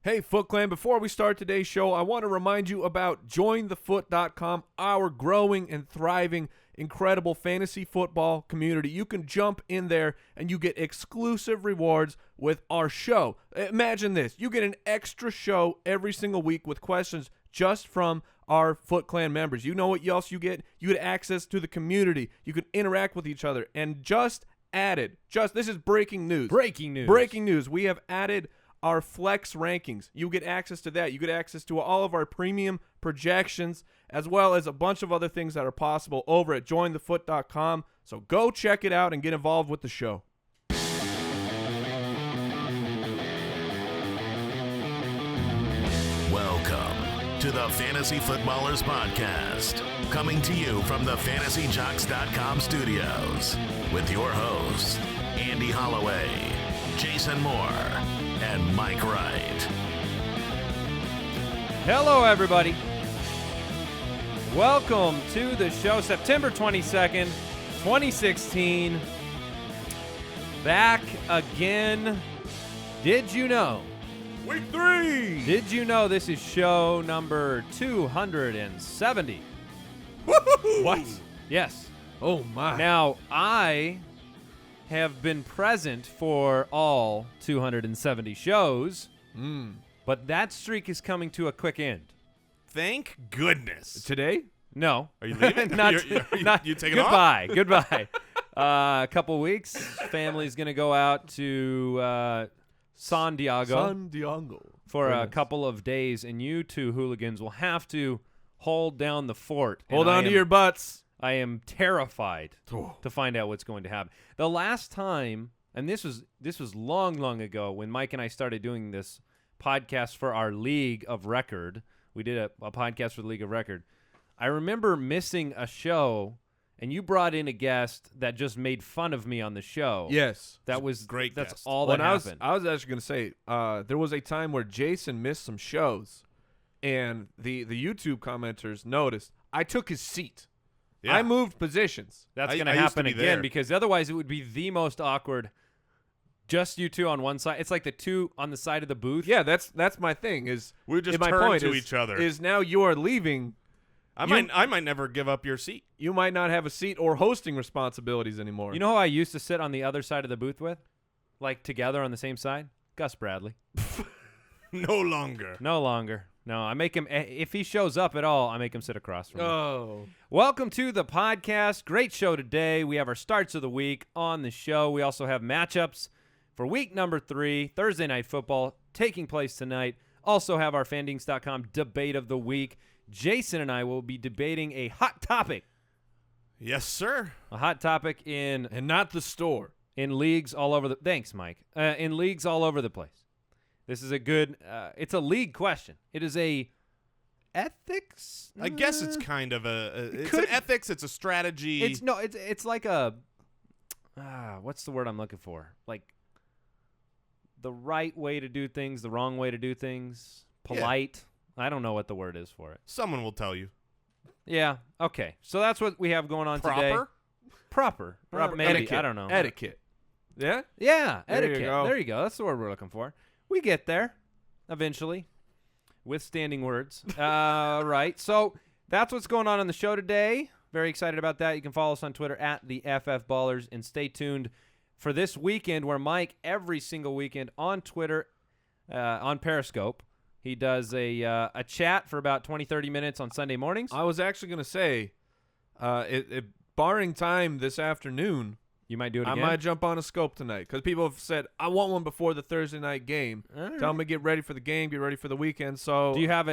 Hey, Foot Clan, before we start today's show, I want to remind you about jointhefoot.com, our growing and thriving, incredible fantasy football community. You can jump in there and you get exclusive rewards with our show. Imagine this. You get an extra show every single week with questions just from our Foot Clan members. You know what else you get? You get access to the community. You can interact with each other. And just added, this is breaking news. Breaking news. We have added our flex rankings. You get access to that. You get access to all of our premium projections, as well as a bunch of other things that are possible over at jointhefoot.com. So go check it out and get involved with the show. Welcome to the Fantasy Footballers Podcast, coming to you from the FantasyJocks.com studios with your hosts, Andy Holloway, Jason Moore, and Mike Wright. Hello, everybody. Welcome to the show, September 22nd, 2016. Back again. Did you know? Week 3! Did you know this is show number 270? Woo-hoo-hoo! What? Yes. Oh, my. Now, I have been present for all 270 shows, but that streak is coming to a quick end. Thank goodness. Today? No. Are you leaving? You taking off? Goodbye. A couple weeks. Family's going to go out to San Diego for a couple of days, and you two hooligans will have to hold down the fort. Hold on to your butts. I am terrified to find out what's going to happen. The last time, and this was long ago when Mike and I started doing this podcast for our League of Record. We did a podcast for the League of Record. I remember missing a show, and you brought in a guest that just made fun of me on the show. Yes. That was great. That's guest. all that happened. I was actually going to say, there was a time where Jason missed some shows, and the YouTube commenters noticed I took his seat. Yeah. I moved positions. That's going to I used happen to be again there. because otherwise it would be the most awkward. Just you two on one side. It's like the two on the side of the booth. Yeah, that's my thing. Is We just my turn point to is, each other. Is now you are leaving. I might never give up your seat. You might not have a seat or hosting responsibilities anymore. You know who I used to sit on the other side of the booth with? Like together on the same side? Gus Bradley. No longer. No longer. No, I make him, if he shows up at all, I make him sit across from me. Oh. Welcome to the podcast. Great show today. We have our starts of the week on the show. We also have matchups for week number 3, Thursday Night Football, taking place tonight. Also have our Fandings.com debate of the week. Jason and I will be debating a hot topic. Yes, sir. A hot topic in not the store. In leagues all over the – thanks, Mike. In leagues all over the place. This is a good it's a league question. It is a ethics? I guess it's kind of it's an ethics. It's a strategy. It's like a what's the word I'm looking for? Like the right way to do things, the wrong way to do things, polite. Yeah. I don't know what the word is for it. Someone will tell you. Yeah. Okay. So that's what we have going on today. Proper. Maybe. Etiquette. I don't know. Etiquette. Yeah? Yeah. There Etiquette. you go. There you go. That's the word we're looking for. We get there eventually with standing words. Right. So that's what's going on the show today. Very excited about that. You can follow us on Twitter at the FF Ballers and stay tuned for this weekend where Mike, every single weekend on Twitter, on Periscope, he does a chat for about 20, 30 minutes on Sunday mornings. I was actually going to say, barring time this afternoon, you might do it again? I might jump on a scope tonight because people have said, I want one before the Thursday night game. Right. Tell them to get ready for the game, get ready for the weekend. So Do you have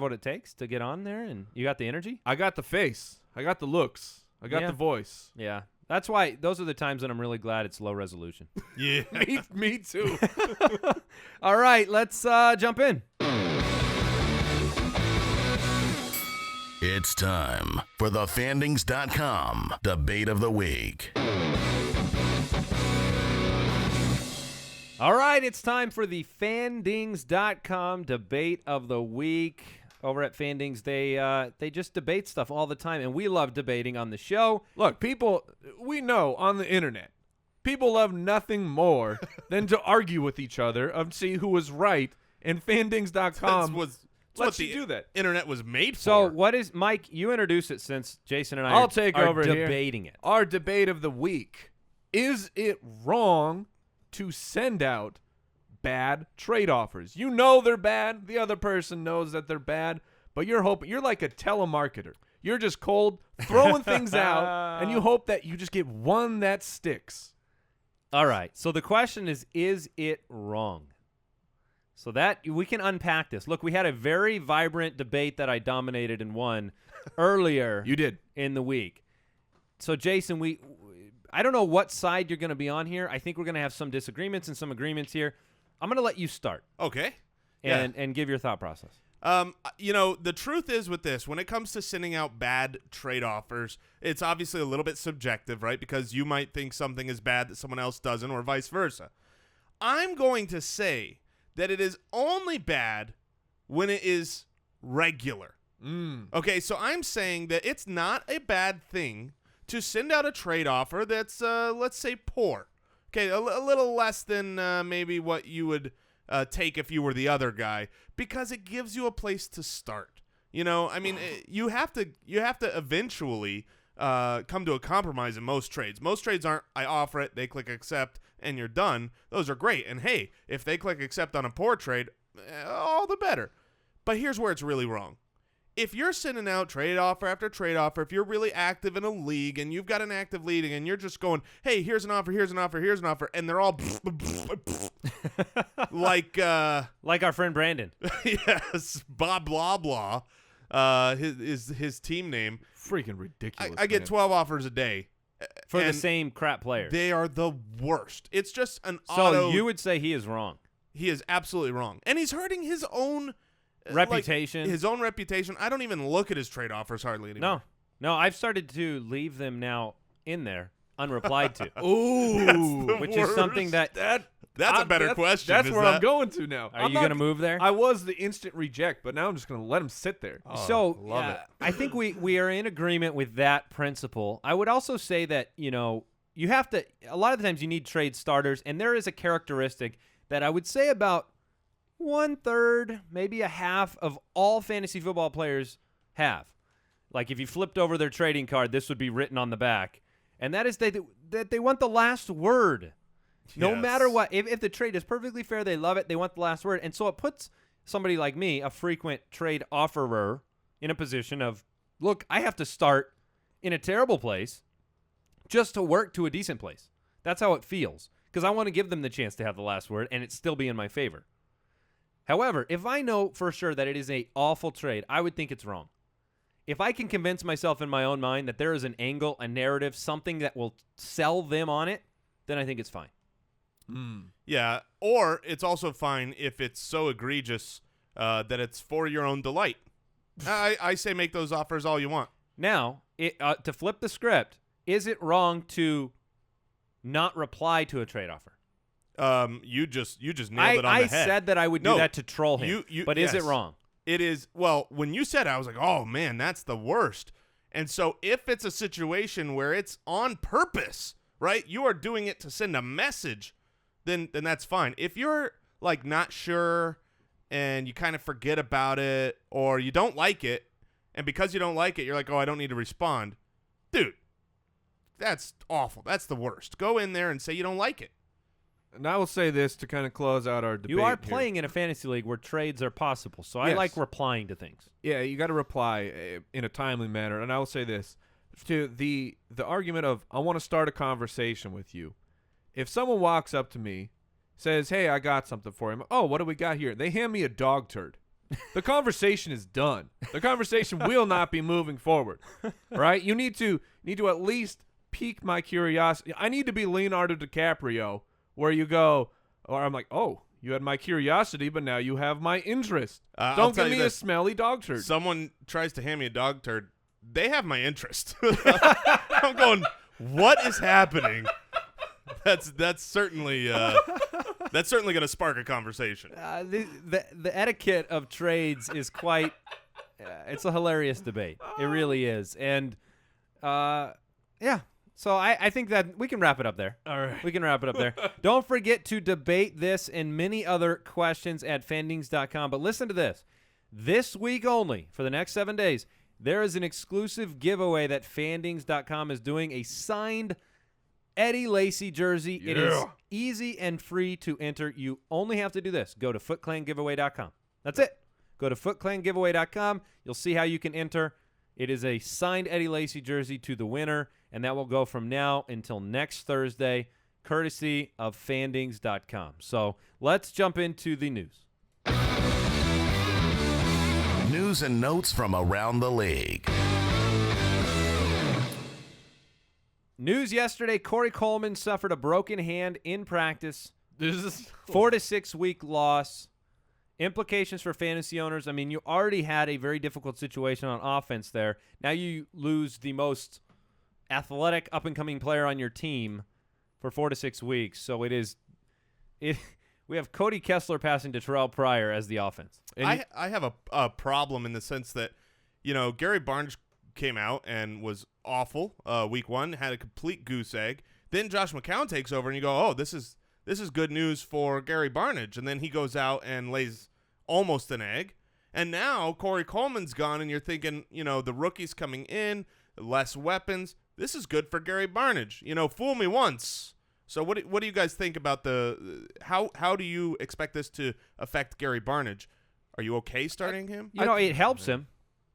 what it takes to get on there and you got the energy? I got the face. I got the looks. I got the voice. Yeah. That's why those are the times that I'm really glad it's low resolution. Yeah. me too. All right, let's jump in. It's time for the Fandings.com debate of the week. All right, it's time for the Fandings.com debate of the week. Over at Fandings, they just debate stuff all the time, and we love debating on the show. Look, people, we know on the internet, people love nothing more than to argue with each other and see who was right and fandings.com That's lets what you the do that. internet was made So for. what is Mike? You introduce it since Jason and I I'll take are over here. debating it. Our debate of the week. Is it wrong to send out bad trade offers? You know they're bad. The other person knows that they're bad, but you're like a telemarketer. You're just cold throwing things out, and you hope that you just get one that sticks. All right. So the question is it wrong? So that we can unpack this. Look, we had a very vibrant debate that I dominated and won earlier. You did. In the week. So Jason, I don't know what side you're going to be on here. I think we're going to have some disagreements and some agreements here. I'm going to let you start. Okay. And give your thought process. The truth is with this, when it comes to sending out bad trade offers, it's obviously a little bit subjective, right? Because you might think something is bad that someone else doesn't, or vice versa. I'm going to say that it is only bad when it is regular. Okay, so I'm saying that it's not a bad thing to send out a trade offer that's, let's say, poor. Okay, a little less than maybe what you would take if you were the other guy, because it gives you a place to start. You have to eventually come to a compromise in most trades. Most trades aren't, I offer it, they click accept, and you're done. Those are great. And hey, if they click accept on a poor trade, all the better. But here's where it's really wrong. If you're sending out trade offer after trade offer, if you're really active in a league and you've got an active lead and you're just going, hey, here's an offer, here's an offer, here's an offer, and they're all like our friend Brandon. Yes, Bob blah blah, his team name. Freaking ridiculous. I get 12 offers a day For the same crap players. They are the worst. It's just an So you would say he is wrong. He is absolutely wrong. And he's hurting his own reputation. His own reputation. I don't even look at his trade offers hardly anymore. No, I've started to leave them now in there, unreplied to. Ooh. Which is something that's a better question. That's where I'm going to now. Are you going to move there? I was the instant reject, but now I'm just going to let him sit there. Love it. I think we are in agreement with that principle. I would also say that, you have to – a lot of the times you need trade starters, and there is a characteristic that I would say about 1/3, maybe a half of all fantasy football players have. Like if you flipped over their trading card, this would be written on the back. And that is that they want the last word. No matter what. If the trade is perfectly fair, they love it. They want the last word. And so it puts somebody like me, a frequent trade offerer, in a position of, look, I have to start in a terrible place just to work to a decent place. That's how it feels. Because I want to give them the chance to have the last word and it still be in my favor. However, if I know for sure that it is an awful trade, I would think it's wrong. If I can convince myself in my own mind that there is an angle, a narrative, something that will sell them on it, then I think it's fine. Yeah, or it's also fine if it's so egregious that it's for your own delight. I say make those offers all you want. Now, to flip the script, is it wrong to not reply to a trade offer? You just nailed it on the head. I said that I would do that to troll him, but is it wrong? It is. Well, when you said it, I was like, oh, man, that's the worst. And so if it's a situation where it's on purpose, right, you are doing it to send a message, then that's fine. If you're, like, not sure and you kind of forget about it or you don't like it, and because you don't like it, you're like, oh, I don't need to respond. Dude, that's awful. That's the worst. Go in there and say you don't like it. And I will say this to kind of close out our debate. You are playing in a fantasy league where trades are possible, so I like replying to things. Yeah, you got to reply in a timely manner. And I will say this to the argument of I want to start a conversation with you. If someone walks up to me, says, "Hey, I got something for him." Oh, what do we got here? They hand me a dog turd. The conversation is done. The conversation will not be moving forward. Right? You need to at least pique my curiosity. I need to be Leonardo DiCaprio. Where you go, or I'm like, oh, you had my curiosity, but now you have my interest. Don't give me a smelly dog turd. Someone tries to hand me a dog turd, they have my interest. I'm going, what is happening? That's certainly going to spark a conversation. The etiquette of trades is quite. It's a hilarious debate. It really is, and yeah. So I think that we can wrap it up there. All right. We can wrap it up there. Don't forget to debate this and many other questions at fendings.com. But listen to this. This week only, for the next 7 days, there is an exclusive giveaway that fandings.com is doing, a signed Eddie Lacy jersey. Yeah. It is easy and free to enter. You only have to do this. Go to footclangiveaway.com. That's it. Go to footclangiveaway.com. You'll see how you can enter. It is a signed Eddie Lacy jersey to the winner, and that will go from now until next Thursday, courtesy of fandings.com. So let's jump into the news. News and notes from around the league. News yesterday, Corey Coleman suffered a broken hand in practice. This is 4 to 6 week loss. Implications for fantasy owners. I mean, you already had a very difficult situation on offense there. Now you lose the most athletic up-and-coming player on your team for 4 to 6 weeks. So we have Cody Kessler passing to Terrell Pryor as the offense. I have a problem in the sense that, Gary Barnes came out and was awful week 1, had a complete goose egg. Then Josh McCown takes over, and you go, oh, this is good news for Gary Barnidge. And then he goes out and lays almost an egg. And now Corey Coleman's gone, and you're thinking, the rookie's coming in, less weapons. This is good for Gary Barnidge. Fool me once. So what do you guys think about how do you expect this to affect Gary Barnidge? Are you okay starting him? It helps him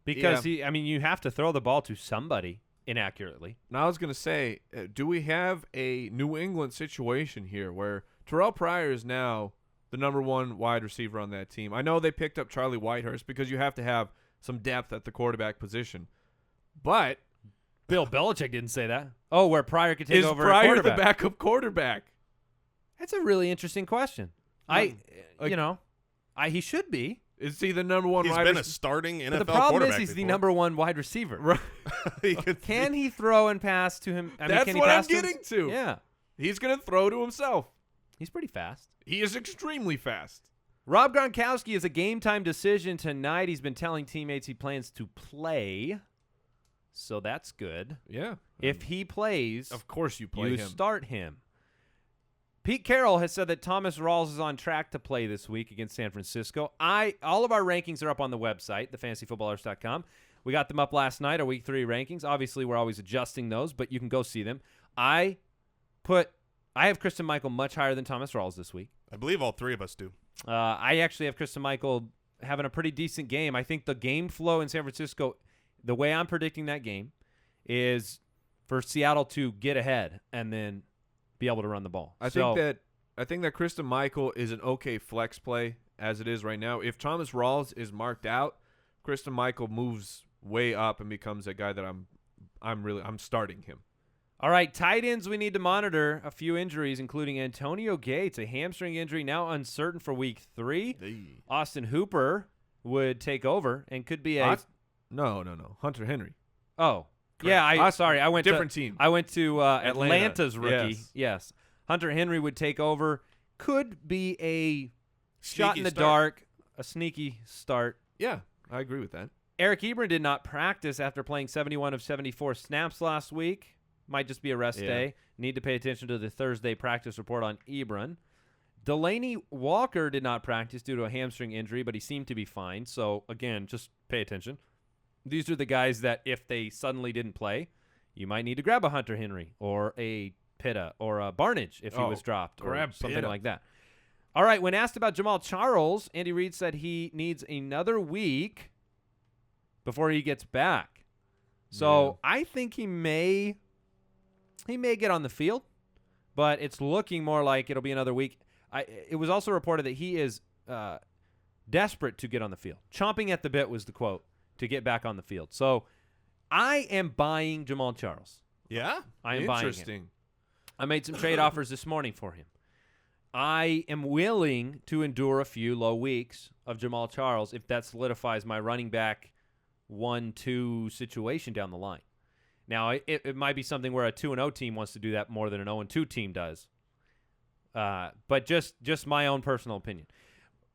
because you have to throw the ball to somebody inaccurately. Now I was going to say, do we have a New England situation here where Terrell Pryor is now the number 1 wide receiver on that team? I know they picked up Charlie Whitehurst because you have to have some depth at the quarterback position. But Bill Belichick didn't say that. Oh, where Pryor could take is over Pryor a quarterback. the backup quarterback? That's a really interesting question. He should be. Is he the number 1 He's wide been receiver? a starting NFL But the problem is quarterback he's the before. number 1 wide receiver. Right. Can he throw and pass to him? That's can he what I'm pass to him? getting to. Yeah. He's going to throw to himself. He's pretty fast. He is extremely fast. Rob Gronkowski is a game-time decision tonight. He's been telling teammates he plans to play, so that's good. Yeah. If he plays, Of course you play you him. start him. Pete Carroll has said that Thomas Rawls is on track to play this week against San Francisco. All of our rankings are up on the website, thefantasyfootballers.com. We got them up last night, our Week 3 rankings. Obviously, we're always adjusting those, but you can go see them. I have Christian Michael much higher than Thomas Rawls this week. I believe all 3 of us do. I actually have Christian Michael having a pretty decent game. I think the game flow in San Francisco, the way I'm predicting that game, is for Seattle to get ahead and then be able to run the ball. I think that Christian Michael is an okay flex play as it is right now. If Thomas Rawls is marked out, Christian Michael moves way up and becomes a guy that I'm starting him. All right, tight ends we need to monitor. A few injuries, including Antonio Gates, a hamstring injury now uncertain for Week 3. Austin Hooper would take over and could be a No. Hunter Henry. Oh, Correct. yeah. I went different to team. I went to Atlanta's rookie. Yes. Yes, Hunter Henry would take over. Could be a shot in the start. dark, a sneaky start. Yeah, I agree with that. Eric Ebron did not practice after playing 71 of 74 snaps last week. Might just be a rest day. Need to pay attention to the Thursday practice report on Ebron. Delanie Walker did not practice due to a hamstring injury, but he seemed to be fine. So, again, just pay attention. These are the guys that if they suddenly didn't play, you might need to grab a Hunter Henry or a Pitta or a Barnidge if he was dropped or grab something Pitta. like that. All right, when asked about Jamaal Charles, Andy Reid said he needs another week before he gets back. So I think he may get on the field, but it's looking more like it'll be another week. It was also reported that he is desperate to get on the field. Chomping at the bit was the quote, to get back on the field. So I am buying Jamaal Charles. Yeah? I am buying him. Interesting. I made some trade offers this morning for him. I am willing to endure a few low weeks of Jamaal Charles if that solidifies my running back 1-2 situation down the line. Now, it might be something where a 2-0 team wants to do that more than an 0-2 team does. But just my own personal opinion.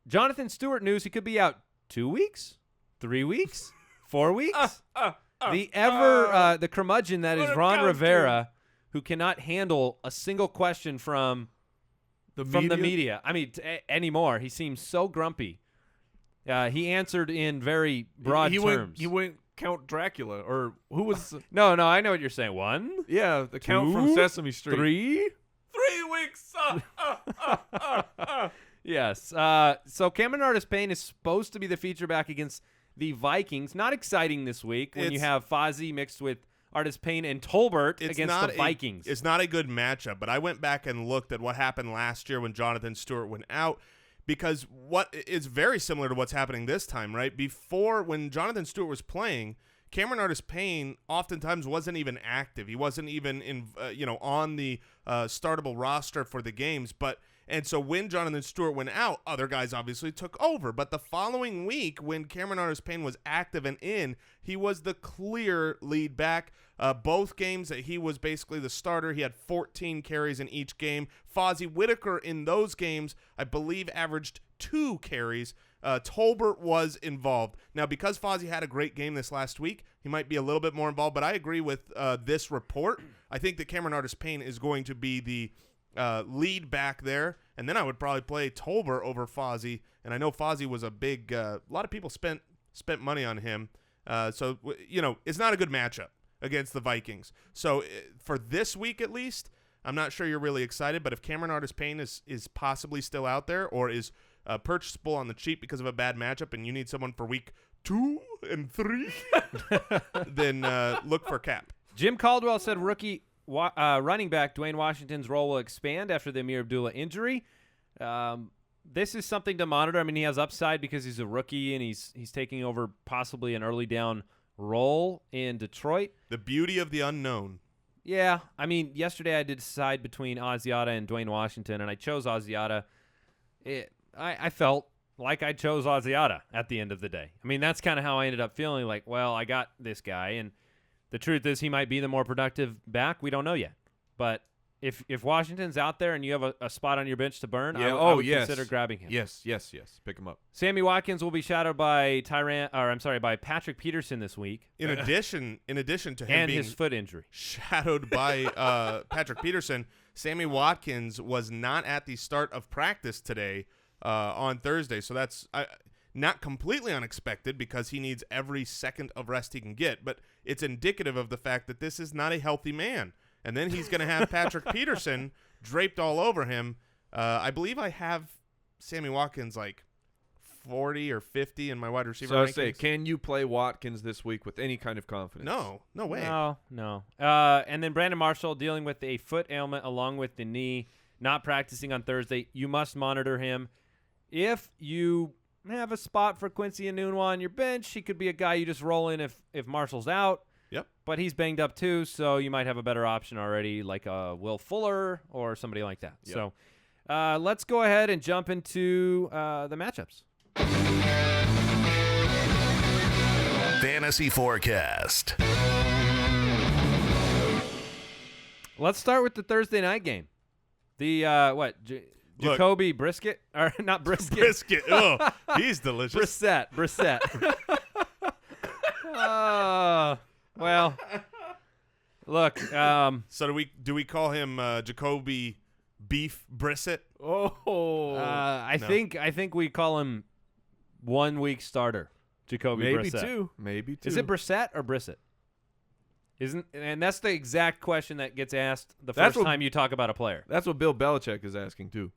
Jonathan Stewart news, he could be out 2 weeks, 3 weeks, 4 weeks. The curmudgeon that is Ron Rivera who cannot handle a single question from the media. I mean, anymore. He seems so grumpy. He answered in very broad terms. He went Count Dracula, or who was? No, I know what you're saying. 1, yeah, the Count from Sesame Street. 3 weeks. Yes. So Cameron Artis-Payne is supposed to be the feature back against the Vikings. Not exciting this week when you have Fozzy mixed with Artis-Payne and Tolbert against the Vikings. It's not a good matchup, but I went back and looked at what happened last year when Jonathan Stewart went out, because what is very similar to what's happening this time, right? Before, when Jonathan Stewart was playing, Cameron Artis-Payne oftentimes wasn't even active. He wasn't even on the startable roster for the games, and so when Jonathan Stewart went out, other guys obviously took over. But the following week, when Cameron Artis-Payne was active and in, he was the clear lead back. Both games that he was basically the starter. He had 14 carries in each game. Fozzy Whittaker in those games, I believe, averaged 2 carries. Tolbert was involved. Now, because Fozzy had a great game this last week, he might be a little bit more involved. But I agree with this report. I think that Cameron Artis-Payne is going to be the lead back there, and then I would probably play Tolbert over Fozzy. And I know Fozzy was a big. A lot of people spent money on him, so it's not a good matchup against the Vikings. So for this week at least, I'm not sure you're really excited. But if Cameron Artis-Payne is possibly still out there, or is purchasable on the cheap because of a bad matchup, and you need someone for week 2 and 3, then look for Cap. Jim Caldwell said rookie running back Dwayne Washington's role will expand after the Amir Abdullah injury. This is something to monitor. I mean, he has upside because he's a rookie and he's taking over possibly an early down role in Detroit. The beauty of the unknown. Yeah, I mean, yesterday I did decide between Asiata and Dwayne Washington, and I chose Asiata. I felt like I chose Asiata at the end of the day. I mean, that's kind of how I ended up feeling, like, well, I got this guy, and the truth is he might be the more productive back. We don't know yet. But if Washington's out there and you have a spot on your bench to burn, I would consider grabbing him. Yes. Pick him up. Sammy Watkins will be shadowed by by Patrick Peterson this week. In addition to him and being his foot injury shadowed by Patrick Peterson, Sammy Watkins was not at the start of practice today on Thursday. So that's not completely unexpected because he needs every second of rest he can get. But it's indicative of the fact that this is not a healthy man. And then he's going to have Patrick Peterson draped all over him. I believe I have Sammy Watkins like 40 or 50 in my wide receiver rankings. So I say, can you play Watkins this week with any kind of confidence? No way. No. And then Brandon Marshall dealing with a foot ailment along with the knee, not practicing on Thursday. You must monitor him. If you have a spot for Quincy Enunwa on your bench, he could be a guy you just roll in if Marshall's out. Yep. But he's banged up too, so you might have a better option already, like Will Fuller or somebody like that. Yep. So let's go ahead and jump into the matchups. Fantasy Forecast. Let's start with the Thursday night game. The Jacoby Brissett, or not Brisket? Brisket. Oh, he's delicious. Brissett. Well, look. So do we call him Jacoby Beef Brissett? Oh, I think we call him 1 week starter. Jacoby maybe Brissett. Maybe two. Is it Brissett or Brissett? And that's the exact question that gets asked the first time you talk about a player. That's what Bill Belichick is asking too.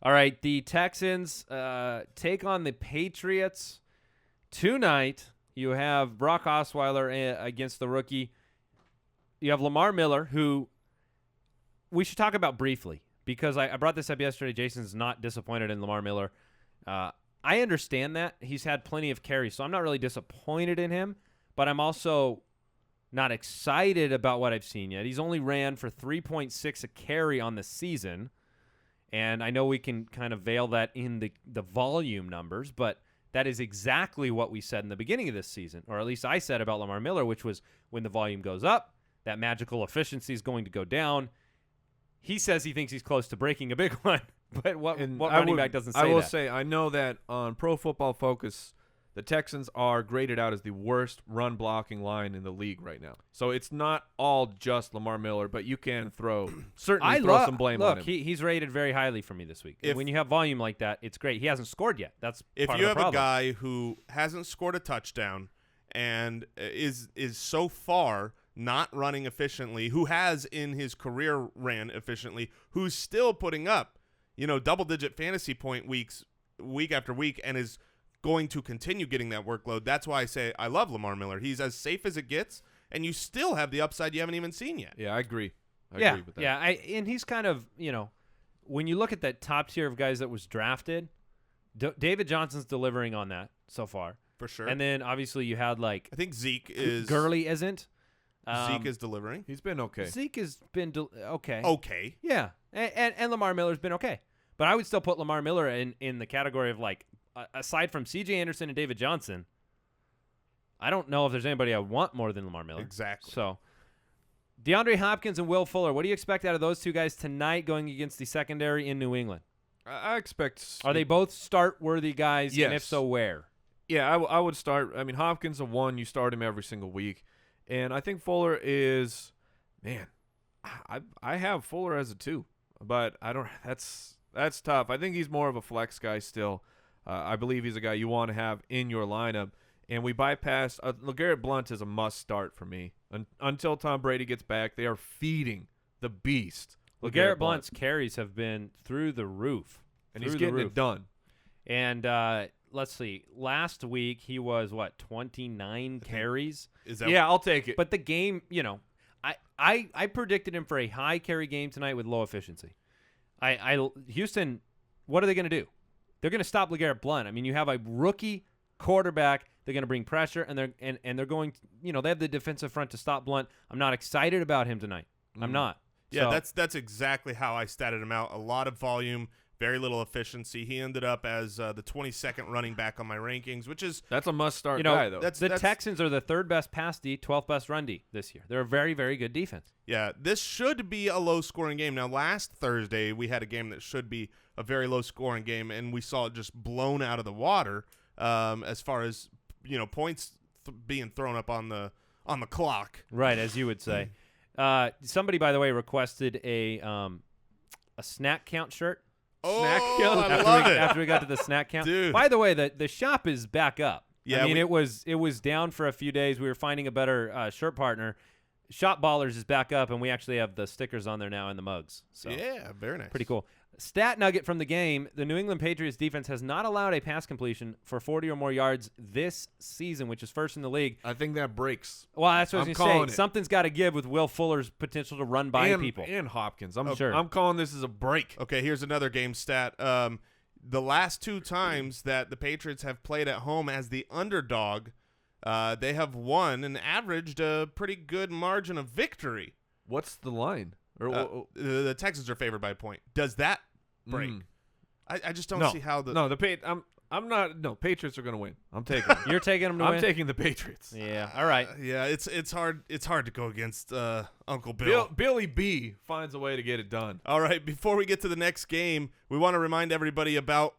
All right, the Texans take on the Patriots tonight. You have Brock Osweiler against the rookie. You have Lamar Miller, who we should talk about briefly because I brought this up yesterday. Jason's not disappointed in Lamar Miller. I understand that. He's had plenty of carries, so I'm not really disappointed in him, but I'm also not excited about what I've seen yet. He's only ran for 3.6 a carry on the season, and I know we can kind of veil that in the volume numbers, but that is exactly what we said in the beginning of this season, or at least I said about Lamar Miller, which was when the volume goes up, that magical efficiency is going to go down. He says he thinks he's close to breaking a big one, but what running back doesn't say that? I will say, I know that on Pro Football Focus, the Texans are graded out as the worst run blocking line in the league right now. So it's not all just Lamar Miller, but you can certainly throw some blame on him. He's rated very highly for me this week. When you have volume like that, it's great. He hasn't scored yet. That's if part you of the have problem. a guy who hasn't scored a touchdown and is so far not running efficiently, who has in his career ran efficiently, who's still putting up, double-digit fantasy point weeks week after week and is going to continue getting that workload. That's why I say I love Lamar Miller. He's as safe as it gets, and you still have the upside you haven't even seen yet. Yeah, I agree. I agree with that. Yeah, and he's kind of, when you look at that top tier of guys that was drafted, David Johnson's delivering on that so far. For sure. And then obviously you had I think Zeke is. Gurley isn't. Zeke is delivering. He's been okay. Zeke has been okay. Okay. Yeah, and Lamar Miller's been okay. But I would still put Lamar Miller in the category of aside from C.J. Anderson and David Johnson, I don't know if there's anybody I want more than Lamar Miller. Exactly. So DeAndre Hopkins and Will Fuller, what do you expect out of those two guys tonight going against the secondary in New England? I expect. Are they both start-worthy guys? Yes. And if so, where? Yeah, I would start. I mean, Hopkins a one. You start him every single week. And I think Fuller is, man, I have Fuller as a 2, but I don't. That's tough. I think he's more of a flex guy still. I believe he's a guy you want to have in your lineup. And we bypassed LeGarrette Blount is a must start for me until Tom Brady gets back. They are feeding the beast. LeGarrette Blount's carries have been through the roof, and he's getting it done. And let's see. Last week he was 29 carries. Is that I'll take it. But the game, I predicted him for a high carry game tonight with low efficiency. Houston, what are they going to do? They're going to stop LeGarrette Blount. I mean, you have a rookie quarterback. They're going to bring pressure, and they're going. They have the defensive front to stop Blount. I'm not excited about him tonight. I'm not. Yeah, So, that's exactly how I statted him out. A lot of volume, very little efficiency. He ended up as the 22nd running back on my rankings, which is that's a must-start guy, though. The Texans are the 3rd best pass D, 12th best run D this year. They're a very, very good defense. Yeah, this should be a low-scoring game. Now, last Thursday, we had a game that should be a very low-scoring game, and we saw it just blown out of the water as far as points being thrown up on the clock. Right, as you would say. Somebody, by the way, requested a snack count shirt. Oh, Snack count? I love it. After we got to the snack count. Dude. By the way, the shop is back up. Yeah, I mean, it was down for a few days. We were finding a better shirt partner. Shop Ballers is back up, and we actually have the stickers on there now and the mugs. So yeah, very nice. pretty cool. Stat nugget from the game, the New England Patriots defense has not allowed a pass completion for 40 or more yards this season, which is first in the league. I think that breaks. Well, that's what I I'm was going calling to say. it. Something's got to give with Will Fuller's potential to run by people. And Hopkins. Sure. I'm calling this as a break. Okay, here's another game stat. The last 2 times that the Patriots have played at home as the underdog, they have won and averaged a pretty good margin of victory. What's the line? The Texans are favored by a point. Does that break? I just don't see how the I'm not. No, Patriots are going to win. I'm taking them. You're taking them to win? I'm taking the Patriots. Yeah, all right. yeah, it's hard to go against Uncle Bill. Billy B finds a way to get it done. All right, before we get to the next game, we want to remind everybody about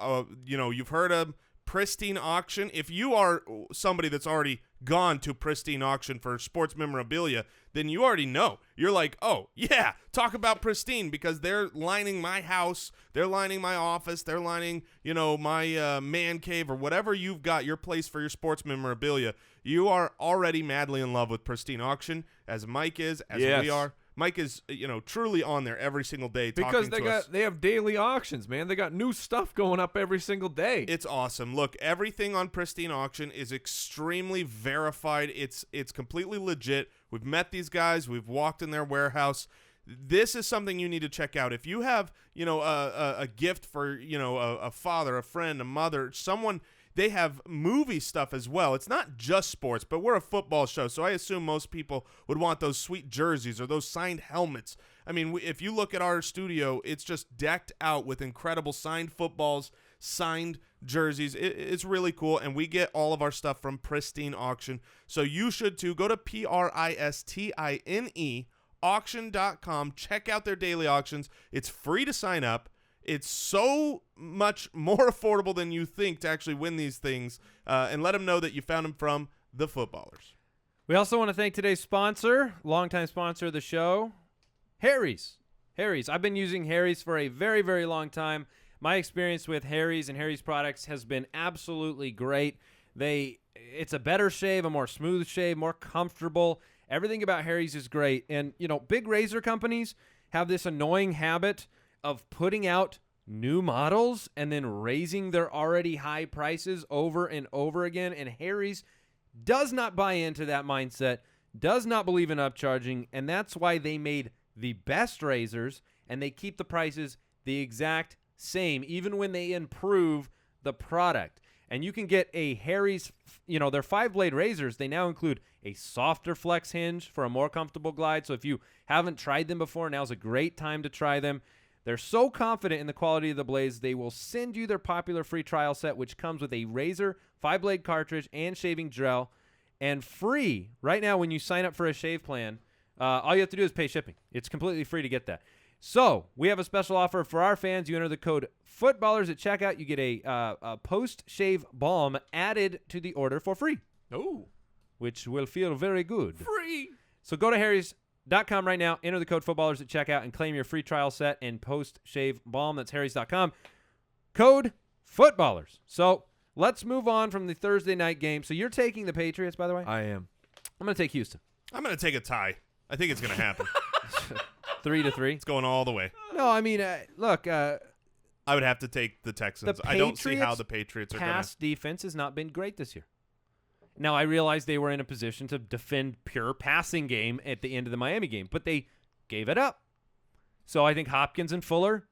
you've heard of Pristine Auction. If you are somebody that's already gone to Pristine Auction for sports memorabilia, then you already know. You're like, oh, yeah, talk about Pristine, because they're lining my house, they're lining my office, they're lining, my man cave or whatever you've got, your place for your sports memorabilia. You are already madly in love with Pristine Auction, as Mike is, as we are. Mike is, truly on there every single day because talking to us. they have daily auctions, man. They got new stuff going up every single day. It's awesome. Look, everything on Pristine Auction is extremely verified. It's completely legit. We've met these guys. We've walked in their warehouse. This is something you need to check out. If you have, a gift for, a father, a friend, a mother, someone. They have movie stuff as well. It's not just sports, but we're a football show, so I assume most people would want those sweet jerseys or those signed helmets. I mean, if you look at our studio, it's just decked out with incredible signed footballs, signed jerseys. It's really cool, and we get all of our stuff from Pristine Auction, so you should too. Go to Pristine auction.com. Check out their daily auctions. It's free to sign up. It's so much more affordable than you think to actually win these things, and let them know that you found them from the Footballers. We also want to thank today's sponsor, longtime sponsor of the show, Harry's. Harry's. I've been using Harry's for a very, very long time. My experience with Harry's and Harry's products has been absolutely great. It's a better shave, a more smooth shave, more comfortable. Everything about Harry's is great. And, big razor companies have this annoying habit of putting out new models and then raising their already high prices over and over again. And Harry's does not buy into that mindset, does not believe in upcharging, and that's why they made the best razors, and they keep the prices the exact same, even when they improve the product. And you can get a Harry's, their 5-blade razors, they now include a softer flex hinge for a more comfortable glide. So if you haven't tried them before, now's a great time to try them. They're so confident in the quality of the blades, they will send you their popular free trial set, which comes with a razor, 5-blade cartridge, and shaving gel, and free right now when you sign up for a shave plan. All you have to do is pay shipping. It's completely free to get that. So we have a special offer for our fans. You enter the code FOOTBALLERS at checkout. You get a post-shave balm added to the order for free. Oh. Which will feel very good. Free. So go to harrys.com right now. Enter the code FOOTBALLERS at checkout and claim your free trial set and post-shave balm. That's harrys.com. Code FOOTBALLERS. So let's move on from the Thursday night game. So you're taking the Patriots, by the way? I am. I'm going to take Houston. I'm going to take a tie. I think it's going to happen. 3-3. It's going all the way. No, I mean, look. I would have to take the Texans. I don't see how the Patriots are going to. Pass defense has not been great this year. Now, I realize they were in a position to defend pure passing game at the end of the Miami game, but they gave it up. So I think Hopkins and Fuller,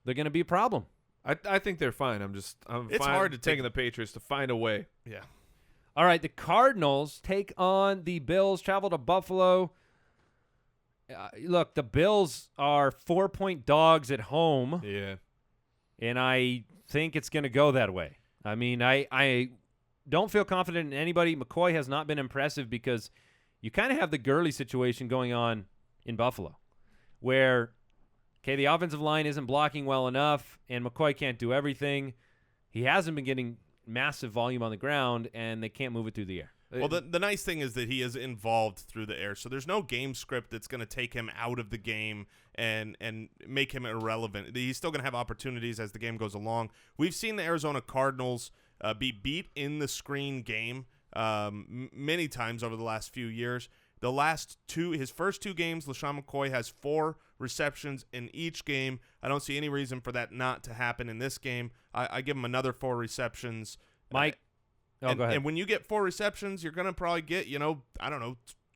they're going to be a problem. I think they're fine. It's fine hard to taking the Patriots to find a way. Yeah. All right, the Cardinals take on the Bills, travel to Buffalo. Look, the Bills are 4-point dogs at home. Yeah. And I think it's going to go that way. I mean, I don't feel confident in anybody. McCoy has not been impressive because you kind of have the Gurley situation going on in Buffalo where, the offensive line isn't blocking well enough and McCoy can't do everything. He hasn't been getting massive volume on the ground, and they can't move it through the air. Well, the nice thing is that he is involved through the air, so there's no game script that's going to take him out of the game and make him irrelevant. He's still going to have opportunities as the game goes along. We've seen the Arizona Cardinals be beat in the screen game many times over the last few years. His first two games, LeSean McCoy has 4 receptions in each game. I don't see any reason for that not to happen in this game. I give him another 4 receptions. Mike? Go ahead. And when you get 4 receptions, you're going to probably get,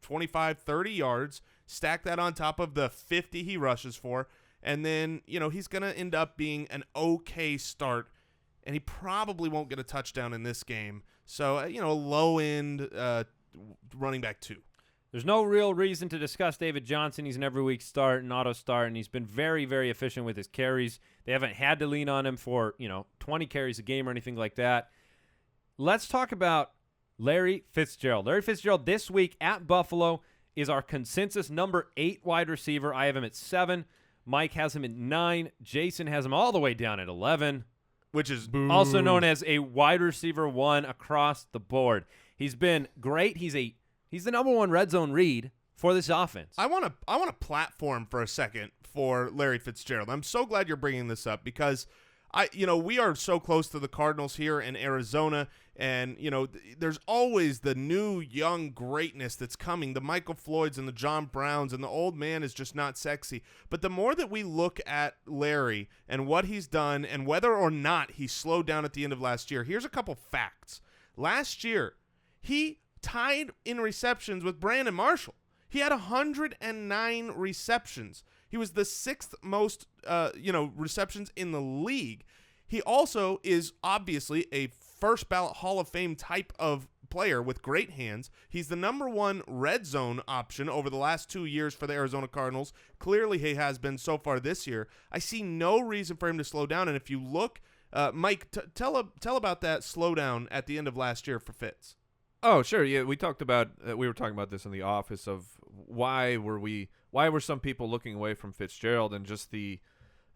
25, 30 yards. Stack that on top of the 50 he rushes for. And then, he's going to end up being an okay start. And he probably won't get a touchdown in this game. So, a low-end running back 2. There's no real reason to discuss David Johnson. He's an every week start, an auto start, and he's been very, very efficient with his carries. They haven't had to lean on him for, 20 carries a game or anything like that. Let's talk about Larry Fitzgerald. Larry Fitzgerald this week at Buffalo is our consensus number 8 wide receiver. I have him at 7. Mike has him at 9. Jason has him all the way down at 11. Which is also known as a wide receiver 1 across the board. He's been great. He's the number 1 red zone read for this offense. I want a platform for a second for Larry Fitzgerald. I'm so glad you're bringing this up because we are so close to the Cardinals here in Arizona, and there's always the new young greatness that's coming. The Michael Floyds and the John Browns, and the old man is just not sexy. But the more that we look at Larry and what he's done, and whether or not he slowed down at the end of last year, here's a couple facts. Last year, he tied in receptions with Brandon Marshall. He had 109 receptions. He was the 6th most, receptions in the league. He also is obviously a first ballot Hall of Fame type of player with great hands. He's the number 1 red zone option over the last 2 years for the Arizona Cardinals. Clearly, he has been so far this year. I see no reason for him to slow down. And if you look, Mike, tell about that slowdown at the end of last year for Fitz. Oh, sure. Yeah, we were talking about this in the office of why were some people looking away from Fitzgerald, and just the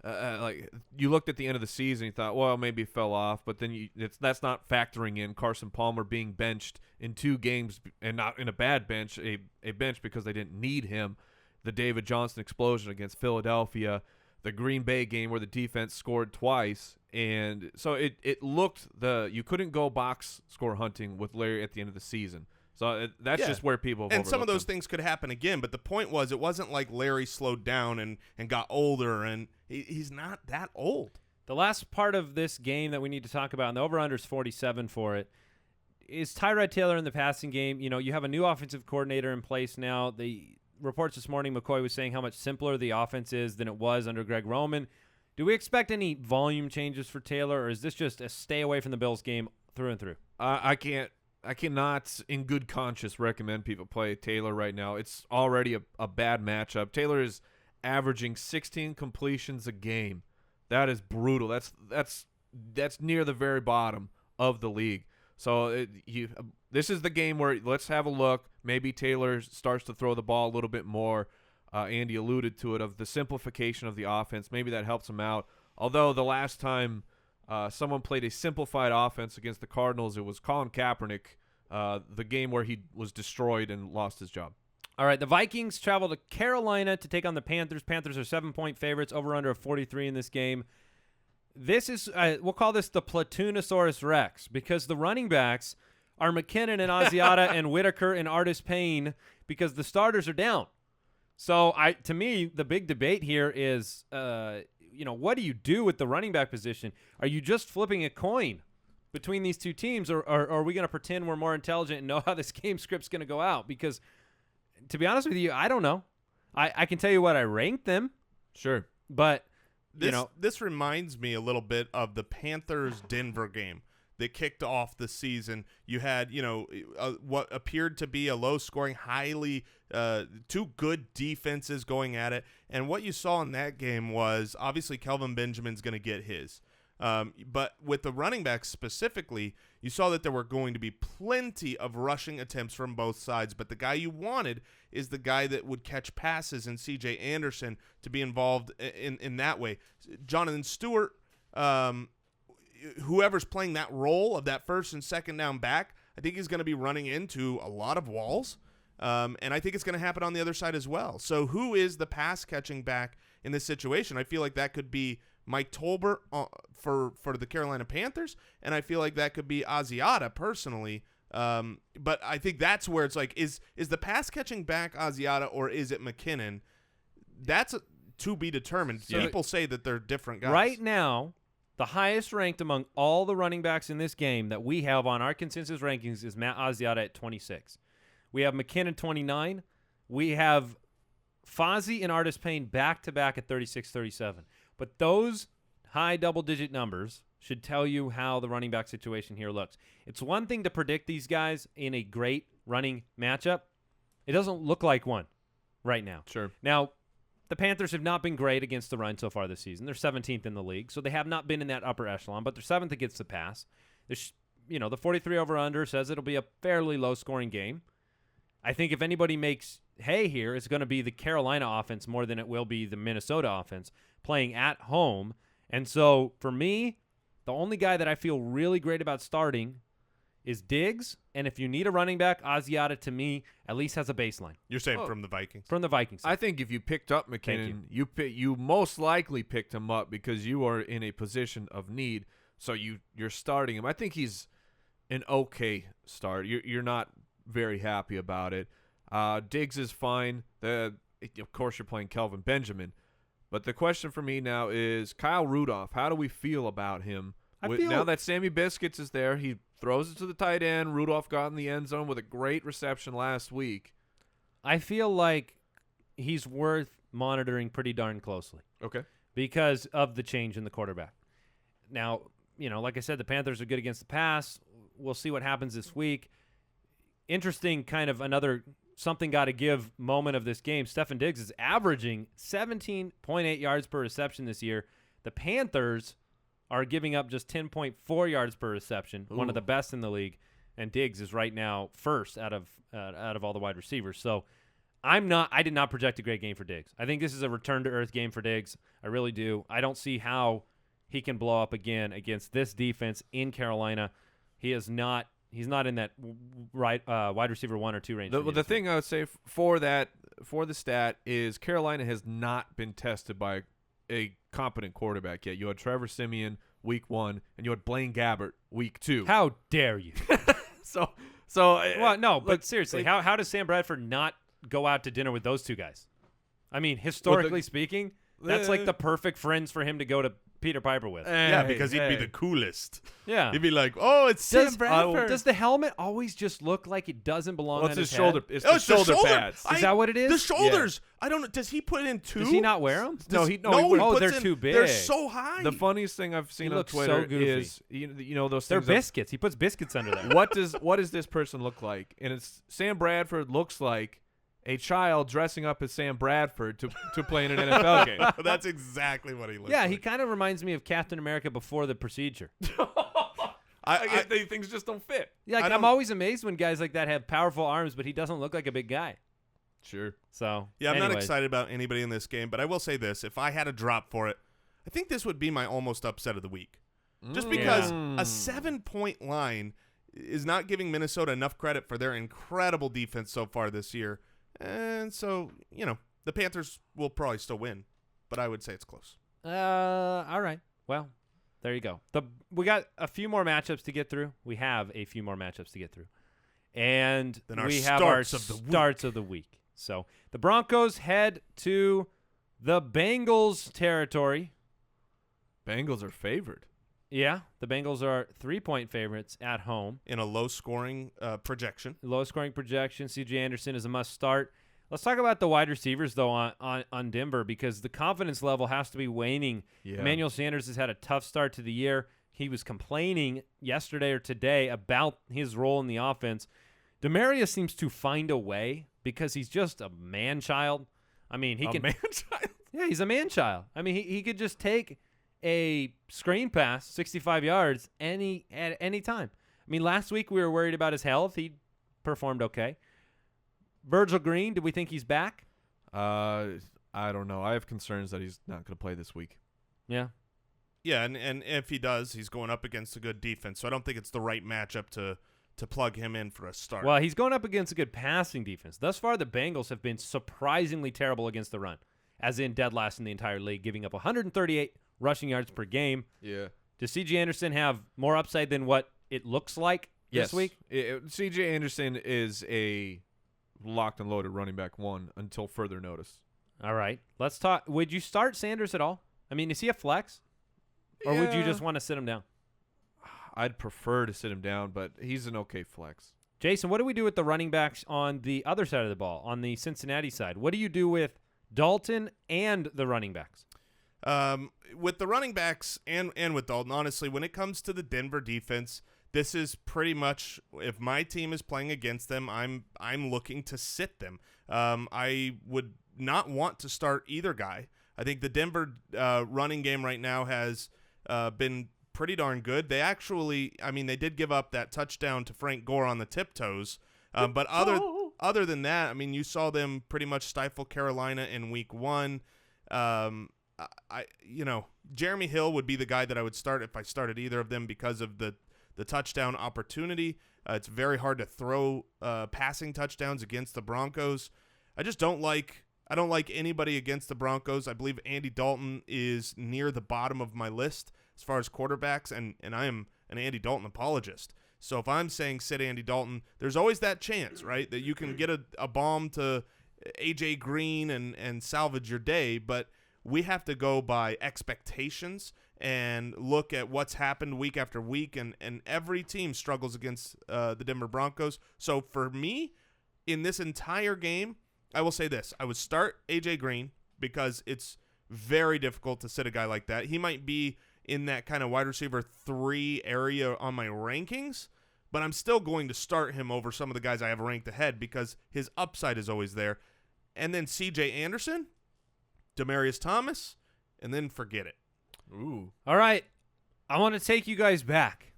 like you looked at the end of the season, you thought, well, maybe it fell off, but then that's not factoring in Carson Palmer being benched in 2 games, and not in a bad bench, a bench because they didn't need him. The David Johnson explosion against Philadelphia, the Green Bay game where the defense scored twice, and so it looked you couldn't go box score hunting with Larry at the end of the season. So that's just where people have and some of those him. things could happen again, but the point was it wasn't like Larry slowed down and got older, and he's not that old. The last part of this game that we need to talk about, and the over-under is 47 for it, is Tyrod Taylor in the passing game. You know, you have a new offensive coordinator in place now. The reports this morning, McCoy was saying how much simpler the offense is than it was under Greg Roman. Do we expect any volume changes for Taylor, or is this just a stay away from the Bills game through and through? I cannot, in good conscience, recommend people play Taylor right now. It's already a bad matchup. Taylor is averaging 16 completions a game. That is brutal. That's near the very bottom of the league. So this is the game where let's have a look. Maybe Taylor starts to throw the ball a little bit more. Andy alluded to it, of the simplification of the offense. Maybe that helps him out. Although the last time someone played a simplified offense against the Cardinals, it was Colin Kaepernick, the game where he was destroyed and lost his job. All right, the Vikings travel to Carolina to take on the Panthers. Panthers are 7-point favorites, over-under of 43 in this game. This is, we'll call this the Platoonosaurus Rex, because the running backs are McKinnon and Asiata and Whittaker and Artis-Payne, because the starters are down. So, to me, the big debate here is, what do you do with the running back position? Are you just flipping a coin between these two teams, or are we going to pretend we're more intelligent and know how this game script's going to go out? Because, to be honest with you, I don't know. I can tell you what I ranked them. Sure. But, this reminds me a little bit of the Panthers-Denver game that kicked off the season. You had, what appeared to be a low-scoring, highly two good defenses going at it. And what you saw in that game was, obviously, Kelvin Benjamin's going to get his. But with the running backs specifically, you saw that there were going to be plenty of rushing attempts from both sides. But the guy you wanted is the guy that would catch passes, and C.J. Anderson to be involved in that way. Jonathan Stewart, whoever's playing that role of that first and second down back, I think he's going to be running into a lot of walls. And I think it's going to happen on the other side as well. So who is the pass-catching back in this situation? I feel like that could be Mike Tolbert for the Carolina Panthers, and I feel like that could be Asiata personally. But I think that's where it's like, is the pass-catching back Asiata, or is it McKinnon? That's to be determined. So people say that they're different guys. Right now, the highest ranked among all the running backs in this game that we have on our consensus rankings is Matt Asiata at 26. We have McKinnon 29. We have Fozzy and Artis-Payne back-to-back at 36-37. But those high double-digit numbers should tell you how the running back situation here looks. It's one thing to predict these guys in a great running matchup. It doesn't look like one right now. Sure. Now, the Panthers have not been great against the run so far this season. They're 17th in the league, so they have not been in that upper echelon, but they're 7th against the pass. The 43 over-under says it'll be a fairly low-scoring game. I think if anybody makes hay here, it's going to be the Carolina offense more than it will be the Minnesota offense playing at home. And so, for me, the only guy that I feel really great about starting is Diggs. And if you need a running back, Asiata, to me, at least has a baseline. You're saying from the Vikings? From the Vikings. I think if you picked up McKinnon, you most likely picked him up because you are in a position of need. So you're starting him. I think he's an okay start. You're not very happy about it. Diggs is fine. Of course, you're playing Kelvin Benjamin. But the question for me now is Kyle Rudolph. How do we feel about him? Now that Sammy Biscuits is there, he throws it to the tight end. Rudolph got in the end zone with a great reception last week. I feel like he's worth monitoring pretty darn closely. Okay. Because of the change in the quarterback. Now, like I said, the Panthers are good against the pass. We'll see what happens this week. Interesting kind of another something got to give moment of this game. Stefon Diggs is averaging 17.8 yards per reception this year. The Panthers are giving up just 10.4 yards per reception, one of the best in the league, and Diggs is right now first out of all the wide receivers. So I did not project a great game for Diggs. I think this is a return to earth game for Diggs. I really do. I don't see how he can blow up again against this defense in Carolina. He's not in that wide receiver 1 or 2 range. The thing I would say for the stat is Carolina has not been tested by a competent quarterback yet. You had Trevor Siemian week 1, and you had Blaine Gabbert week 2. How dare you? Well, no, but seriously, how does Sam Bradford not go out to dinner with those two guys? I mean, historically speaking, that's like the perfect friends for him to go to Peter Piper with. Yeah, because he'd be the coolest. Yeah. He'd be like, oh, it's Sam Bradford. Does the helmet always just look like it doesn't belong on his shoulder? head? It's the shoulder pads. Is that what it is? The shoulders. Yeah. I don't know. Does he put in 2? Does he not wear them? They're too big. They're so high. The funniest thing I've seen on Twitter is you know those they're things. Biscuits. He puts biscuits under there. What does this person look like? And it's Sam Bradford looks like a child dressing up as Sam Bradford to play in an NFL game. That's exactly what he looks like. Yeah, he kind of reminds me of Captain America before the procedure. Things just don't fit. Yeah, I'm always amazed when guys like that have powerful arms, but he doesn't look like a big guy. Sure. So yeah, I'm not excited about anybody in this game, but I will say this: if I had a drop for it, I think this would be my almost upset of the week. Just because a 7-point line is not giving Minnesota enough credit for their incredible defense so far this year. And so, the Panthers will probably still win, but I would say it's close. All right. Well, there you go. We got a few more matchups to get through. We have a few more matchups to get through. And then we have our starts of the week. So the Broncos head to the Bengals territory. Bengals are favored. Yeah, the Bengals are 3-point favorites at home. In a low-scoring projection. Low-scoring projection. C.J. Anderson is a must-start. Let's talk about the wide receivers, though, on Denver, because the confidence level has to be waning. Yeah. Emmanuel Sanders has had a tough start to the year. He was complaining yesterday or today about his role in the offense. Demarius seems to find a way because he's just a man-child. I mean, he can – man-child? Yeah, he's a man-child. I mean, he could just take – a screen pass 65 yards at any time. I mean, last week we were worried about his health. He performed okay. Virgil Green, do we think he's back? I don't know. I have concerns that he's not going to play this week. Yeah. Yeah, and if he does, he's going up against a good defense. So I don't think it's the right matchup to plug him in for a start. Well, he's going up against a good passing defense. Thus far, the Bengals have been surprisingly terrible against the run, as in dead last in the entire league, giving up 138 rushing yards per game. Yeah. Does C.J. Anderson have more upside than what it looks like this week? C.J. Anderson is a locked and loaded running back 1 until further notice. All right. Let's talk. Would you start Sanders at all? I mean, is he a flex? Or would you just want to sit him down? I'd prefer to sit him down, but he's an okay flex. Jason, what do we do with the running backs on the other side of the ball, on the Cincinnati side? What do you do with Dalton and the running backs? With the running backs and with Dalton, honestly, when it comes to the Denver defense, this is pretty much, if my team is playing against them, I'm looking to sit them. I would not want to start either guy. I think the Denver running game right now has been pretty darn good. They actually, they did give up that touchdown to Frank Gore on the tiptoes, but other than that, you saw them pretty much stifle Carolina in week 1. Jeremy Hill would be the guy that I would start if I started either of them because of the touchdown opportunity. It's very hard to throw passing touchdowns against the Broncos. I don't like anybody against the Broncos. I believe Andy Dalton is near the bottom of my list as far as quarterbacks, and I am an Andy Dalton apologist. So if I'm saying sit Andy Dalton, there's always that chance, right, that you can get a bomb to A.J. Green and salvage your day, but we have to go by expectations and look at what's happened week after week, and every team struggles against the Denver Broncos. So for me, in this entire game, I will say this. I would start A.J. Green because it's very difficult to sit a guy like that. He might be in that kind of wide receiver 3 area on my rankings, but I'm still going to start him over some of the guys I have ranked ahead because his upside is always there. And then C.J. Anderson, Demaryius Thomas, and then forget it. Ooh. All right. I want to take you guys back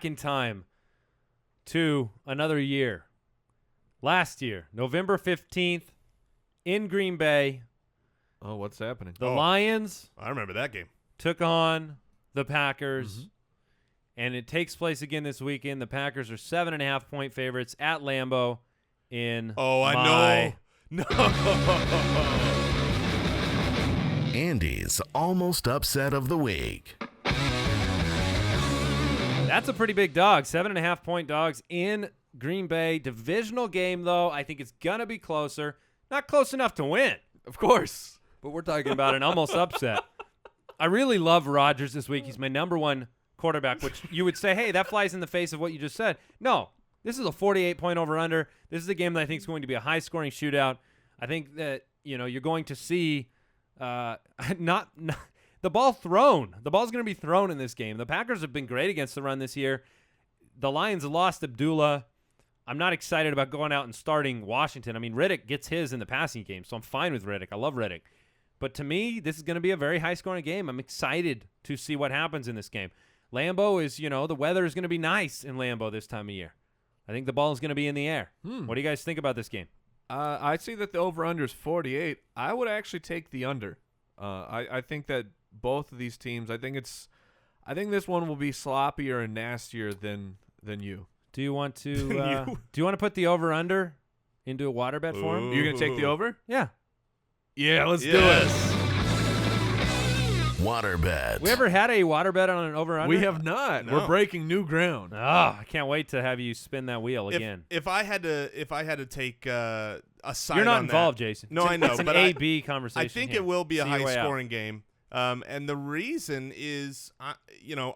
in time to another year. Last year, November 15th, in Green Bay. Oh, what's happening? The Lions I remember that game. took on the Packers, and it takes place again this weekend. The Packers are 7.5-point favorites at Lambeau in I know. No. Andy's almost upset of the week. That's a pretty big dog. 7.5-point dogs in Green Bay. Divisional game, though. I think it's going to be closer. Not close enough to win, Of course. but we're talking about an almost upset. I really love Rodgers this week. He's my number one quarterback, which you would say, hey, that flies in the face of what you just said. No, this is a 48-point over-under. This is a game that I think is going to be a high-scoring shootout. I think that, you're going to see not the ball thrown. The ball's going to be thrown in this game. The Packers have been great against the run this year. The Lions lost Abdullah. I'm not excited about going out and starting Washington. I mean, Riddick gets his in the passing game, so I'm fine with Riddick. I love Riddick. But to me, this is going to be a very high-scoring game. I'm excited to see what happens in this game. Lambeau is, the weather is going to be nice in Lambeau this time of year. I think the ball is going to be in the air. What do you guys think about this game? I see that the over-under is 48. I would actually take the under. I think that both of these teams, I think this one will be sloppier and nastier than you. Do you want to put the over-under into a water bet for him? You're going to take the over? Yeah. Yeah, let's do Yes. it. Water bet. We ever had a water bet on an over-under? We have not. No. We're breaking new ground. Oh, I can't wait to have you spin that wheel again. If I had to take a side You're not on involved, that, Jason. No, I know, It's an but A-B conversation. I think here. it will be a See your way out. high-scoring game. And the reason is, I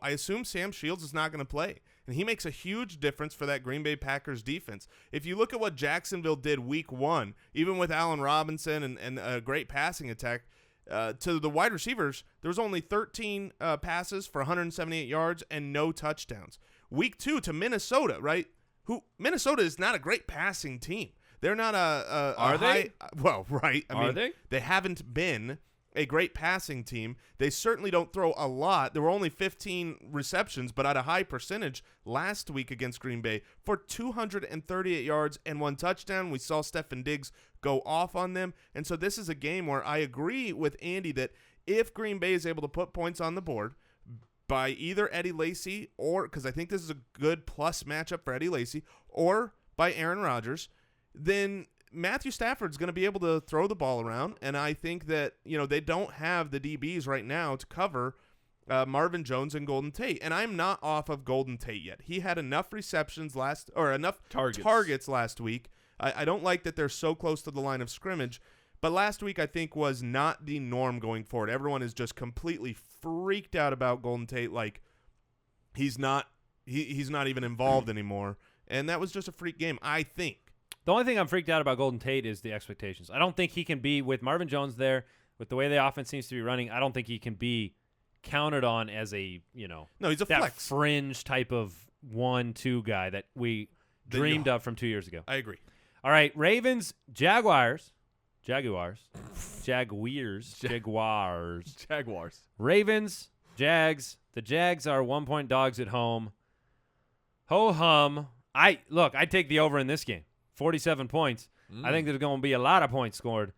assume Sam Shields is not going to play. And he makes a huge difference for that Green Bay Packers defense. If you look at what Jacksonville did week 1, even with Allen Robinson and a great passing attack, to the wide receivers, there was only 13 passes for 178 yards and no touchdowns. Week 2 to Minnesota, right? Minnesota is not a great passing team. They're not Are they? Well, right. I Are mean, they? They haven't been a great passing team. They certainly don't throw a lot. There were only 15 receptions, but at a high percentage last week against Green Bay for 238 yards and 1 touchdown. We saw Stefon Diggs go off on them. And so this is a game where I agree with Andy that if Green Bay is able to put points on the board by either Eddie Lacy or, because I think this is a good plus matchup for Eddie Lacy, or by Aaron Rodgers, then Matthew Stafford's going to be able to throw the ball around, and I think that they don't have the DBs right now to cover Marvin Jones and Golden Tate, and I'm not off of Golden Tate yet. He had enough receptions enough targets last week. I don't like that they're so close to the line of scrimmage, but last week I think was not the norm going forward. Everyone is just completely freaked out about Golden Tate, like he's not even involved anymore, and that was just a freak game, I think. The only thing I'm freaked out about Golden Tate is the expectations. I don't think he can be, with Marvin Jones there, with the way the offense seems to be running, I don't think he can be counted on as a, No, he's a that flex. fringe type of 1-2 guy that we dreamed of from 2 years ago. I agree. All right, Ravens, Jaguars. Ravens, Jags. The Jags are 1-point dogs at home. Ho-hum. I'd take the over in this game. 47 points. I think there's going to be a lot of points scored.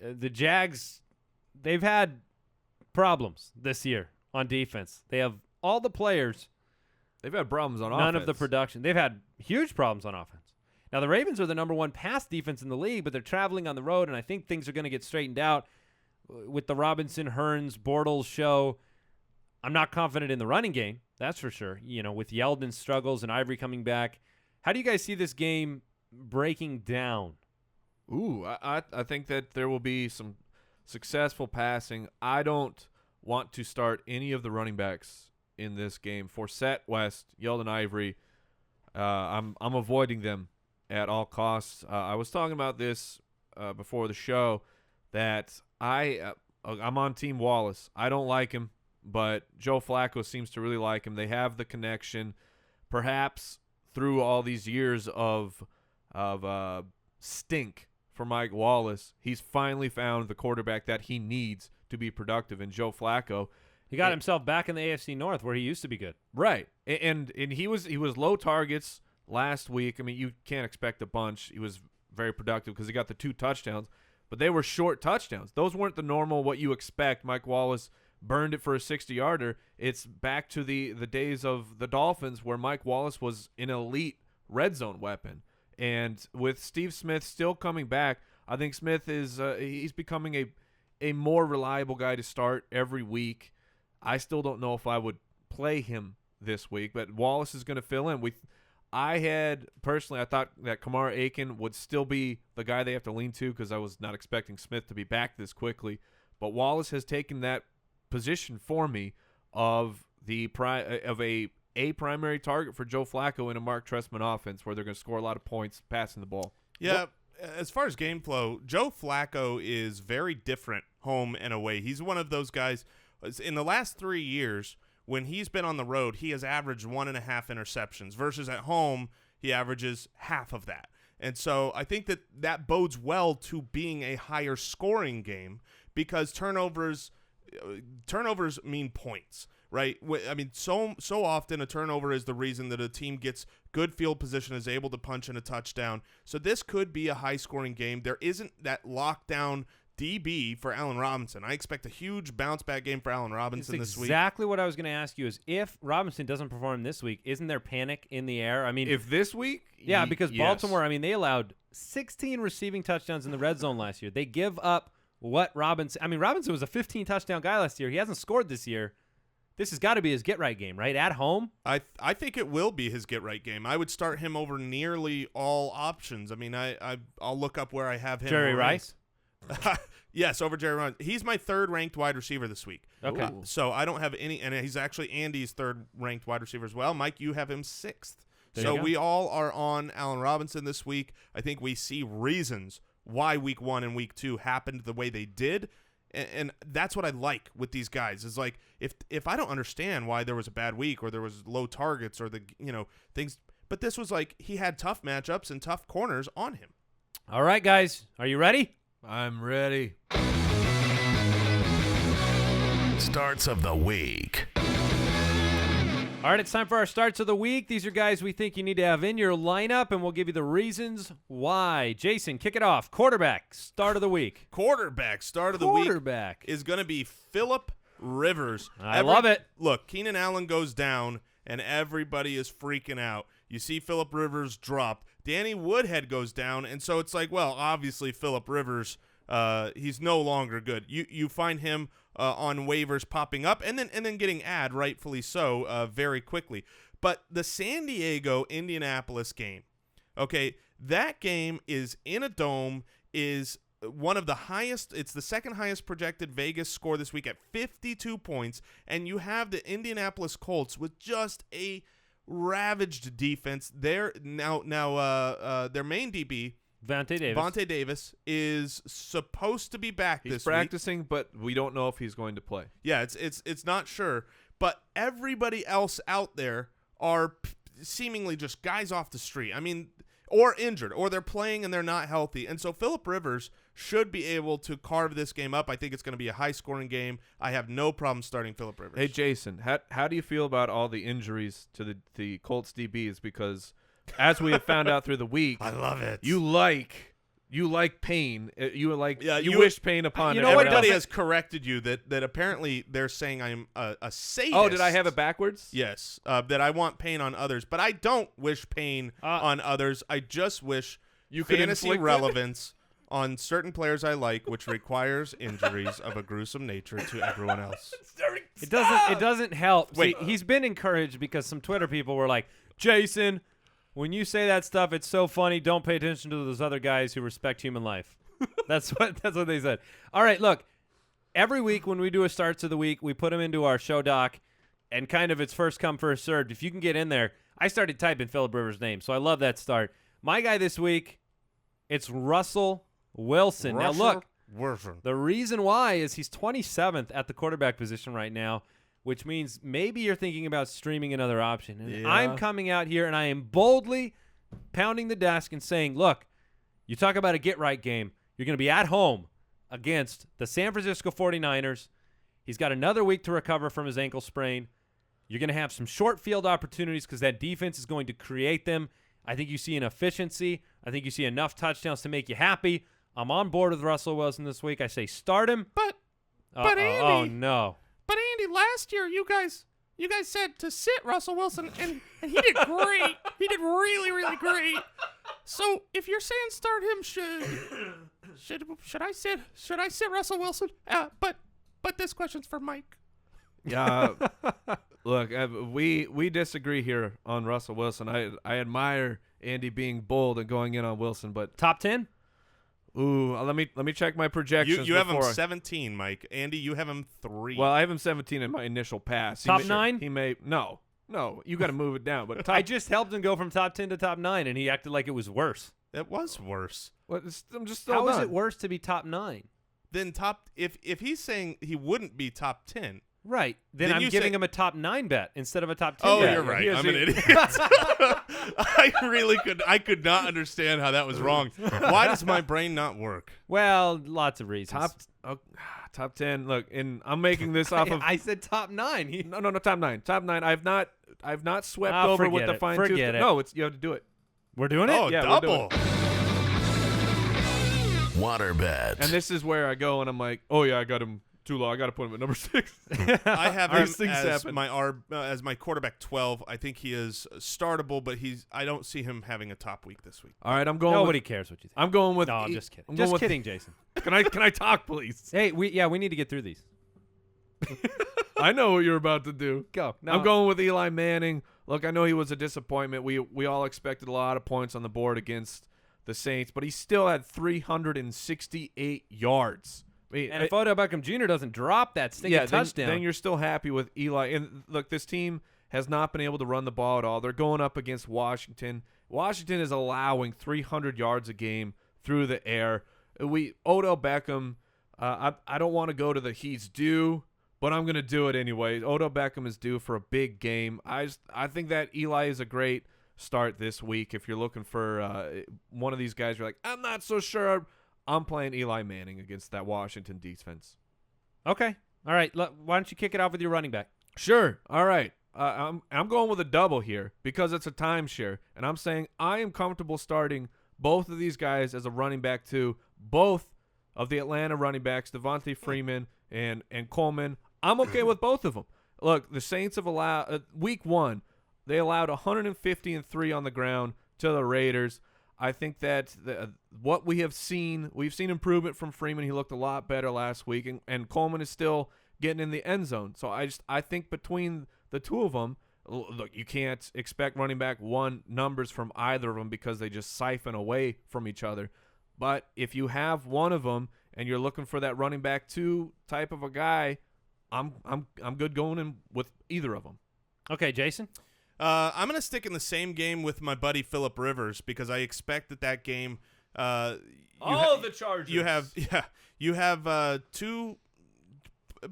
The Jags, they've had problems this year on defense. They have all the players. They've had problems on offense. None of the production. They've had huge problems on offense. Now, the Ravens are the number 1 pass defense in the league, but they're traveling on the road, and I think things are going to get straightened out with the Robinson, Hearns, Bortles show. I'm not confident in the running game, that's for sure, with Yeldon's struggles and Ivory coming back. How do you guys see this game breaking down? Ooh, I think that there will be some successful passing. I don't want to start any of the running backs in this game. Forsett, West, Yeldon, Ivory, I'm avoiding them at all costs. I was talking about this before the show that I'm on Team Wallace. I don't like him, but Joe Flacco seems to really like him. They have the connection. Perhaps through all these years of stink for Mike Wallace, he's finally found the quarterback that he needs to be productive in Joe Flacco. He got himself back in the AFC North where he used to be good. Right. And he was low targets last week. I mean, you can't expect a bunch. He was very productive because he got the 2 touchdowns. but they were short touchdowns. Those weren't the normal what you expect. Mike Wallace burned it for a 60-yarder. It's back to the days of the Dolphins where Mike Wallace was an elite red zone weapon. And with Steve Smith still coming back, I think Smith is he's becoming a more reliable guy to start every week. I still don't know if I would play him this week, but Wallace is going to fill in. I thought that Kamara Aiken would still be the guy they have to lean to because I was not expecting Smith to be back this quickly. But Wallace has taken that position for me of a primary target for Joe Flacco in a Mark Trestman offense where they're going to score a lot of points passing the ball. Yeah, as far as game flow, Joe Flacco is very different home and away. He's one of those guys in the last 3 years when he's been on the road, he has averaged 1.5 interceptions versus at home, he averages half of that. And so I think that bodes well to being a higher scoring game because turnovers mean points, right? I mean, so often a turnover is the reason that a team gets good field position, is able to punch in a touchdown. So this could be a high-scoring game. There isn't that lockdown DB for Allen Robinson. I expect a huge bounce-back game for Allen Robinson this week. Exactly what I was going to ask you is if Robinson doesn't perform this week, isn't there panic in the air? I mean, if this week? Yeah, because yes. Baltimore, I mean, they allowed 16 receiving touchdowns in the red zone last year. They give up what Robinson – I mean, Robinson was a 15-touchdown guy last year. He hasn't scored this year. This has got to be his get-right game, right? At home? I think it will be his get-right game. I would start him over nearly all options. I mean, I'll look up where I have him. Jerry Rice? Yes, over Jerry Rice. He's my third-ranked wide receiver this week. Okay. So I don't have any – and he's actually Andy's third-ranked wide receiver as well. Mike, you have him sixth. So we all are on Allen Robinson this week. I think we see reasons why week 1 and week 2 happened the way they did. And that's what I like with these guys is like if I don't understand why there was a bad week or there was low targets or the things, but this was like he had tough matchups and tough corners on him. All right, guys, are you ready? I'm ready. Starts of the week. All right, it's time for our starts of the week. These are guys we think you need to have in your lineup, and we'll give you the reasons why. Jason, kick it off. Quarterback, start of the week. Quarterback, start of the week is going to be Phillip Rivers. I love it. Look, Keenan Allen goes down, and everybody is freaking out. You see Phillip Rivers drop. Danny Woodhead goes down, and so it's like, well, obviously Phillip Rivers, he's no longer good. You find him on waivers popping up and then getting rightfully so, very quickly. But the San Diego-Indianapolis game, okay, that game is in a dome, is one of the highest, it's the second highest projected Vegas score this week at 52 points, and you have the Indianapolis Colts with just a ravaged defense. Their main DB, DeVante Davis is supposed to be back this week. He's practicing, but we don't know if he's going to play. Yeah, it's not sure. But everybody else out there are seemingly just guys off the street. I mean, or injured, or they're playing and they're not healthy. And so Phillip Rivers should be able to carve this game up. I think it's going to be a high-scoring game. I have no problem starting Phillip Rivers. Hey, Jason, how do you feel about all the injuries to the Colts DBs? Because as we have found out through the week, I love it. You like Payne. You wish Payne upon you know everyone Everybody else. has corrected you that apparently they're saying I'm a sadist. Oh, did I have it backwards? Yes, that I want pain on others, but I don't wish pain on others. I just wish you could fantasy inflict relevance on certain players I like, which requires injuries of a gruesome nature to everyone else. It doesn't help. Wait. See, he's been encouraged because some Twitter people were like, Jason, when you say that stuff, it's so funny. Don't pay attention to those other guys who respect human life. That's what they said. All right, look. Every week when we do a starts of the week, we put them into our show doc, and kind of it's first come, first served. If you can get in there, I started typing Phillip Rivers' name, so I love that start. My guy this week, it's Russell Wilson. Now, look, the reason why is he's 27th at the quarterback position right now, which means maybe you're thinking about streaming another option. And I'm coming out here, and I am boldly pounding the desk and saying, look, you talk about a get-right game. You're going to be at home against the San Francisco 49ers. He's got another week to recover from his ankle sprain. You're going to have some short field opportunities because that defense is going to create them. I think you see an efficiency. I think you see enough touchdowns to make you happy. I'm on board with Russell Wilson this week. I say start him. But Andy. Oh, no. But Andy, last year you guys said to sit Russell Wilson, and he did great. He did really, really great. So if you're saying start him, should I sit Russell Wilson? But this question's for Mike. Yeah. Look, we disagree here on Russell Wilson. I admire Andy being bold and going in on Wilson, but Top 10? ooh, let me check my projections. You have him before 17, Mike. Andy, you have him 3. Well, I have him 17 in my initial pass. Top 9? He may no. You got to move it down. But I just helped him go from top 10 to top 9, and he acted like it was worse. It was worse. I'm just still How is done. it worse to be top 9? Then if he's saying he wouldn't be top 10. Right. Then I'm you giving say- him a top 9 bet instead of a top 10 Oh, bet. you're right. he is I'm an a- idiot. I could not understand how that was wrong. Why does my brain not work? Well, lots of reasons. Top 10. Look, and I'm making this off of I said top 9. no top 9. Top 9. I've not swept Ah, over with forget the it. fine tooth. Forget it. No, you have to do it. We're doing it? Oh, Yeah, we're double. doing Water bet. And this is where I go and I'm like, oh yeah, I got him too low. I got to put him at number 6. I have All right, him things as happen. as my quarterback 12. I think he is startable, but I don't see him having a top week this week. All right, I'm going. Nobody with, cares what you think. I'm going with. No, I'm just kidding. I'm going Just with- kidding, Jason. Can I talk, please? Hey, we need to get through these. I know what you're about to do. Go. No. I'm going with Eli Manning. Look, I know he was a disappointment. We all expected a lot of points on the board against the Saints, but he still had 368 yards. I mean, And if Odell Beckham Jr. doesn't drop that stinking touchdown. then you're still happy with Eli. And look, this team has not been able to run the ball at all. They're going up against Washington. Washington is allowing 300 yards a game through the air. Odell Beckham, I don't want to go to the he's due, but I'm going to do it anyway. Odell Beckham is due for a big game. I think that Eli is a great start this week. If you're looking for one of these guys, you're like, I'm not so sure. I'm playing Eli Manning against that Washington defense. Okay. All right. Why don't you kick it off with your running back? Sure. All right. I'm going with a double here because it's a timeshare, and I'm saying I am comfortable starting both of these guys as a running back too. Both of the Atlanta running backs, DeVante Freeman and Coleman. I'm okay with both of them. Look, the Saints have allowed week 1, they allowed 150-3 on the ground to the Raiders. I think that what we've seen improvement from Freeman. He looked a lot better last week, and Coleman is still getting in the end zone. So I think between the two of them, look, you can't expect running back 1 numbers from either of them because they just siphon away from each other. But if you have one of them and you're looking for that running back 2 type of a guy, I'm good going in with either of them. Okay, Jason. I'm going to stick in the same game with my buddy Phillip Rivers because I expect that game. The Chargers. You have 2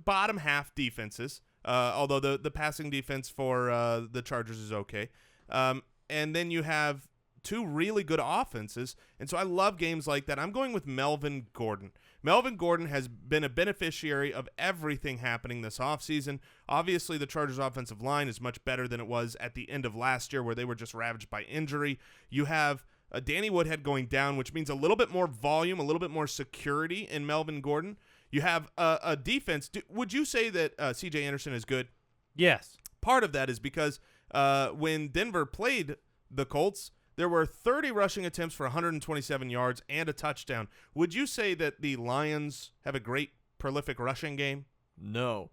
bottom half defenses. Although the passing defense for the Chargers is okay. And then you have 2 really good offenses. And so I love games like that. I'm going with Melvin Gordon. Melvin Gordon has been a beneficiary of everything happening this offseason. Obviously, the Chargers' offensive line is much better than it was at the end of last year where they were just ravaged by injury. You have Danny Woodhead going down, which means a little bit more volume, a little bit more security in Melvin Gordon. You have a defense. Would you say that C.J. Anderson is good? Yes. Part of that is because when Denver played the Colts, there were 30 rushing attempts for 127 yards and a touchdown. Would you say that the Lions have a great prolific rushing game? No.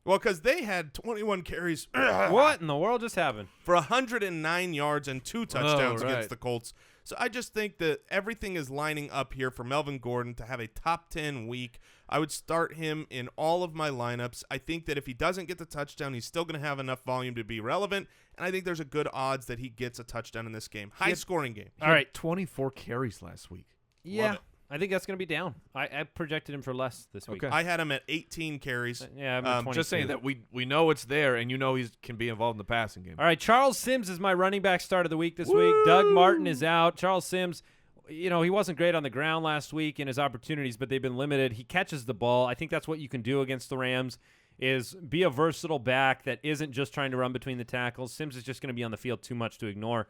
Well, because they had 21 carries What in the world just happened? for 109 yards and 2 touchdowns right. against the Colts. So I just think that everything is lining up here for Melvin Gordon to have a top 10 week. I would start him in all of my lineups. I think that if he doesn't get the touchdown, he's still going to have enough volume to be relevant, and I think there's a good odds that he gets a touchdown in this game. High-scoring game. All right. 24 carries last week. Yeah. it. I think that's going to be down. I projected him for less this week. Okay. I had him at 18 carries. Yeah, I'm at 22. Just saying that we know it's there, and you know he can be involved in the passing game. All right, Charles Sims is my running back start of the week this week. Doug Martin is out. Charles Sims, he wasn't great on the ground last week in his opportunities, but they've been limited. He catches the ball. I think that's what you can do against the Rams is be a versatile back that isn't just trying to run between the tackles. Sims is just going to be on the field too much to ignore.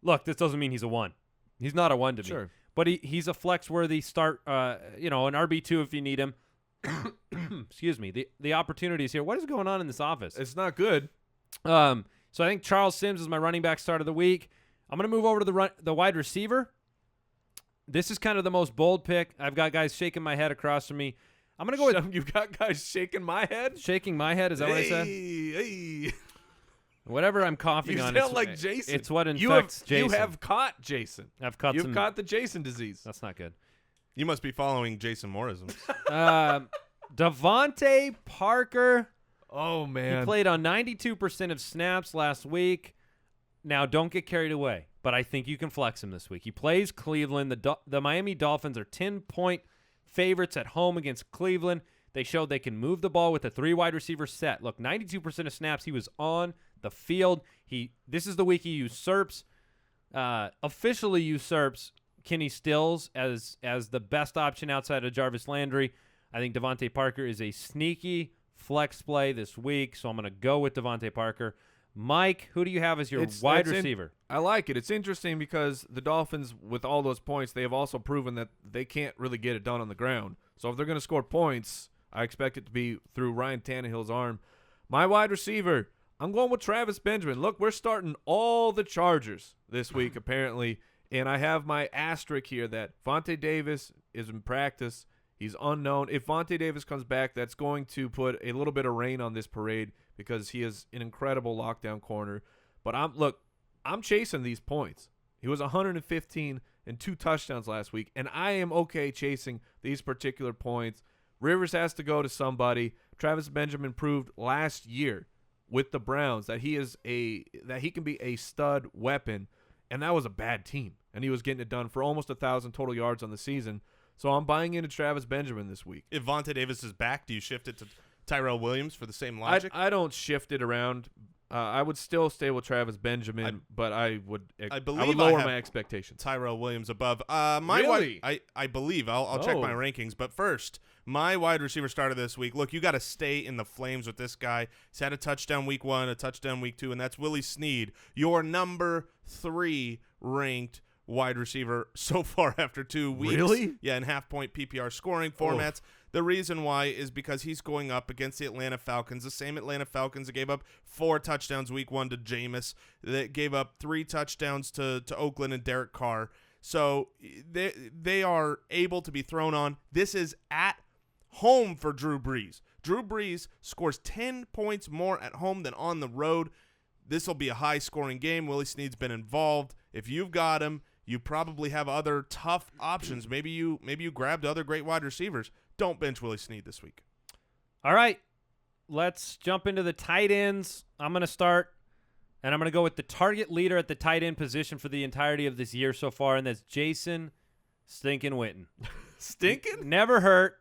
Look, this doesn't mean he's a 1. He's not a 1 to me. Sure. but he's a flex-worthy start, an RB2 if you need him. Excuse me. The opportunities here. What is going on in this office? It's not good. So I think Charles Sims is my running back start of the week. I'm going to move over to the wide receiver. This is kind of the most bold pick. I've got guys shaking my head across from me. I'm going to go with... You've got guys shaking my head? Shaking my head? Is that what I said? Hey. Whatever I'm coughing on. You sound like Jason. It's what infects Jason. You have caught Jason. I've caught You've caught the Jason disease. That's not good. You must be following Jason Mooreisms. DeVante Parker. Oh, man. He played on 92% of snaps last week. Now, don't get carried away, but I think you can flex him this week. He plays Cleveland. The Miami Dolphins are 10-point favorites at home against Cleveland. They showed they can move the ball with a 3 wide receiver set. Look, 92% of snaps, he was on the field. This is the week he officially usurps Kenny Stills as the best option outside of Jarvis Landry. I think DeVante Parker is a sneaky flex play this week, so I'm going to go with DeVante Parker. Mike, who do you have as your wide receiver? I like it. It's interesting because the Dolphins, with all those points, they have also proven that they can't really get it done on the ground. So if they're going to score points, I expect it to be through Ryan Tannehill's arm. My wide receiver, I'm going with Travis Benjamin. Look, we're starting all the Chargers this week, apparently, and I have my asterisk here that Vontae Davis is in practice. He's unknown. If Vontae Davis comes back, that's going to put a little bit of rain on this parade because he is an incredible lockdown corner. But I'm chasing these points. He was 115 and 2 touchdowns last week, and I am okay chasing these particular points. Rivers has to go to somebody. Travis Benjamin proved last year with the Browns that he can be a stud weapon, and that was a bad team, and he was getting it done for almost 1,000 total yards on the season. So I'm buying into Travis Benjamin this week. If Vontae Davis is back, do you shift it to Tyrell Williams for the same logic? I don't shift it around. I would still stay with Travis Benjamin, but I would lower my expectations. Tyrell Williams above. Really? I believe. I'll check my rankings. But first, my wide receiver starter this week. Look, you got to stay in the flames with this guy. He's had a touchdown week 1, a touchdown week 2, and that's Willie Snead, your number 3 ranked wide receiver so far after 2 weeks. Really? Yeah, in half-point PPR scoring formats. The reason why is because he's going up against the Atlanta Falcons, the same Atlanta Falcons that gave up 4 touchdowns week 1 to Jameis, that gave up 3 touchdowns to Oakland and Derek Carr. So they are able to be thrown on. This is at home for Drew Brees. Drew Brees scores 10 points more at home than on the road. This will be a high-scoring game. Willie Snead's been involved. If you've got him, you probably have other tough options. Maybe you grabbed other great wide receivers. Don't bench Willie Snead this week. All right, let's jump into the tight ends. I'm going to start, and I'm going to go with the target leader at the tight end position for the entirety of this year so far, and that's Jason Stinkin' Witten. Stinkin'? Never hurt.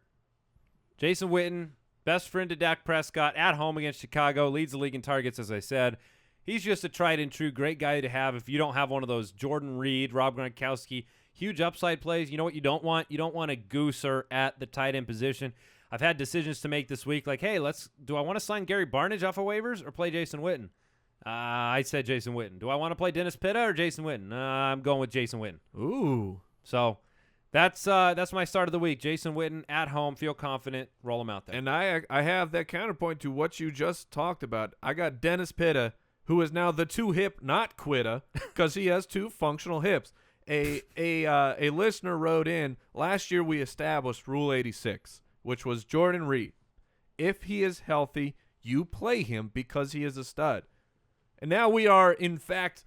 Jason Witten, best friend to Dak Prescott at home against Chicago, leads the league in targets, as I said. He's just a tried and true great guy to have if you don't have one of those Jordan Reed, Rob Gronkowski, huge upside plays. You know what you don't want? You don't want a gooser at the tight end position. I've had decisions to make this week like, hey, do I want to sign Gary Barnidge off of waivers or play Jason Witten? I said Jason Witten. Do I want to play Dennis Pitta or Jason Witten? I'm going with Jason Witten. Ooh. So that's my start of the week. Jason Witten at home, feel confident, roll him out there. And I have that counterpoint to what you just talked about. I got Dennis Pitta, who is now the 2-hip not quitta because he has 2 functional hips. A listener wrote in, last year we established Rule 86, which was Jordan Reed. If he is healthy, you play him because he is a stud. And now we are, in fact,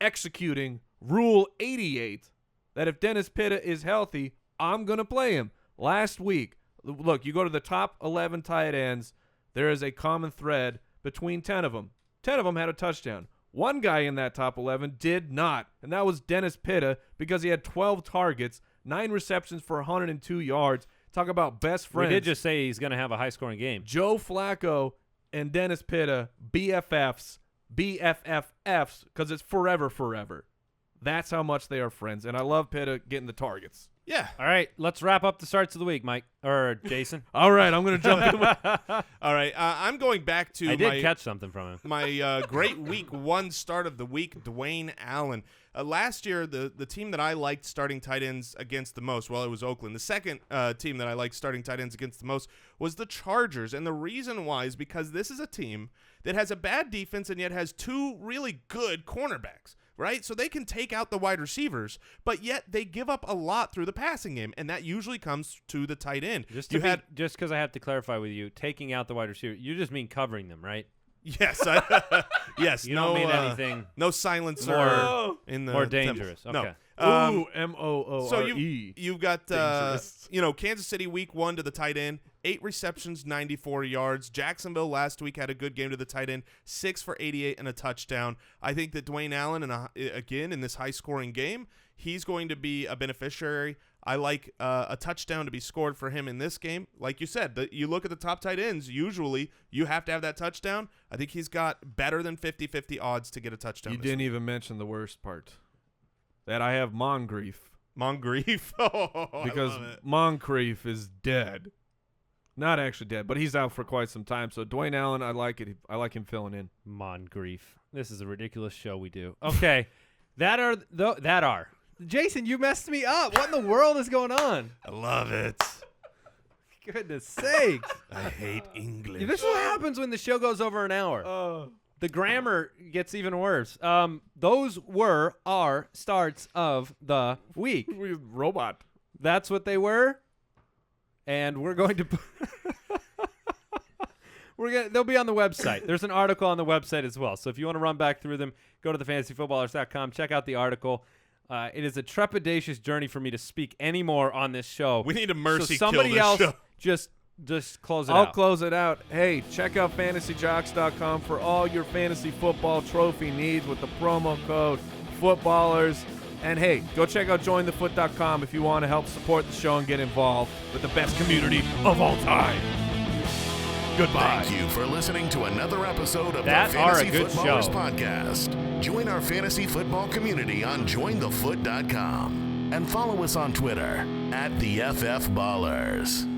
executing Rule 88, that if Dennis Pitta is healthy, I'm going to play him. Last week, look, you go to the top 11 tight ends, there is a common thread between 10 of them. 10 of them had a touchdown. One guy in that top 11 did not, and that was Dennis Pitta because he had 12 targets, 9 receptions for 102 yards. Talk about best friends. We did just say he's going to have a high-scoring game. Joe Flacco and Dennis Pitta, BFFs, because it's forever. That's how much they are friends, and I love Pitta getting the targets. Yeah. All right, let's wrap up the starts of the week, Mike or Jason. All right, I'm going to jump in. All right, I'm going back to I did catch something from him. My great week 1 start of the week, Dwayne Allen. Last year, the team that I liked starting tight ends against the most, well, it was Oakland. The second team that I liked starting tight ends against the most was the Chargers. And the reason why is because this is a team that has a bad defense and yet has two really good cornerbacks. Right? So they can take out the wide receivers, but yet they give up a lot through the passing game, and that usually comes to the tight end. Just because I have to clarify with you, taking out the wide receiver, you just mean covering them, right? Yes. Yes. You don't mean anything. No silencer in the more dangerous. Okay. No. Ooh, M-O-O-R-E. So you've got Kansas City week 1 to the tight end, 8 receptions, 94 yards. Jacksonville last week had a good game to the tight end, 6 for 88 and a touchdown. I think that Dwayne Allen, again in this high-scoring game, he's going to be a beneficiary. I like a touchdown to be scored for him in this game. Like you said, you look at the top tight ends, usually you have to have that touchdown. I think he's got better than 50-50 odds to get a touchdown. You didn't even mention the worst part. That I have Moncrief. Moncrief? Oh, because Moncrief is dead. Not actually dead, but he's out for quite some time. So Dwayne Allen, I like it. I like him filling in. Moncrief. This is a ridiculous show we do. Okay. that are. Jason, you messed me up. What in the world is going on? I love it. Goodness sakes. I hate English. This is what happens when the show goes over an hour. The grammar gets even worse. Those were our starts of the week. Robot. That's what they were. And we're going to they'll be on the website. There's an article on the website as well. So if you want to run back through them, go to thefantasyfootballers.com, check out the article. It is a trepidatious journey for me to speak anymore on this show. We need a mercy so somebody kill this else show. Just close it I'll out. close it out. Hey, check out fantasyjocks.com for all your fantasy football trophy needs with the promo code footballers. And hey, go check out jointhefoot.com if you want to help support the show and get involved with the best community of all time. Goodbye. Thank you for listening to another episode of That the are a Fantasy good Footballers show. Podcast. Join our fantasy football community on jointhefoot.com and follow us on Twitter @TheFFBallers.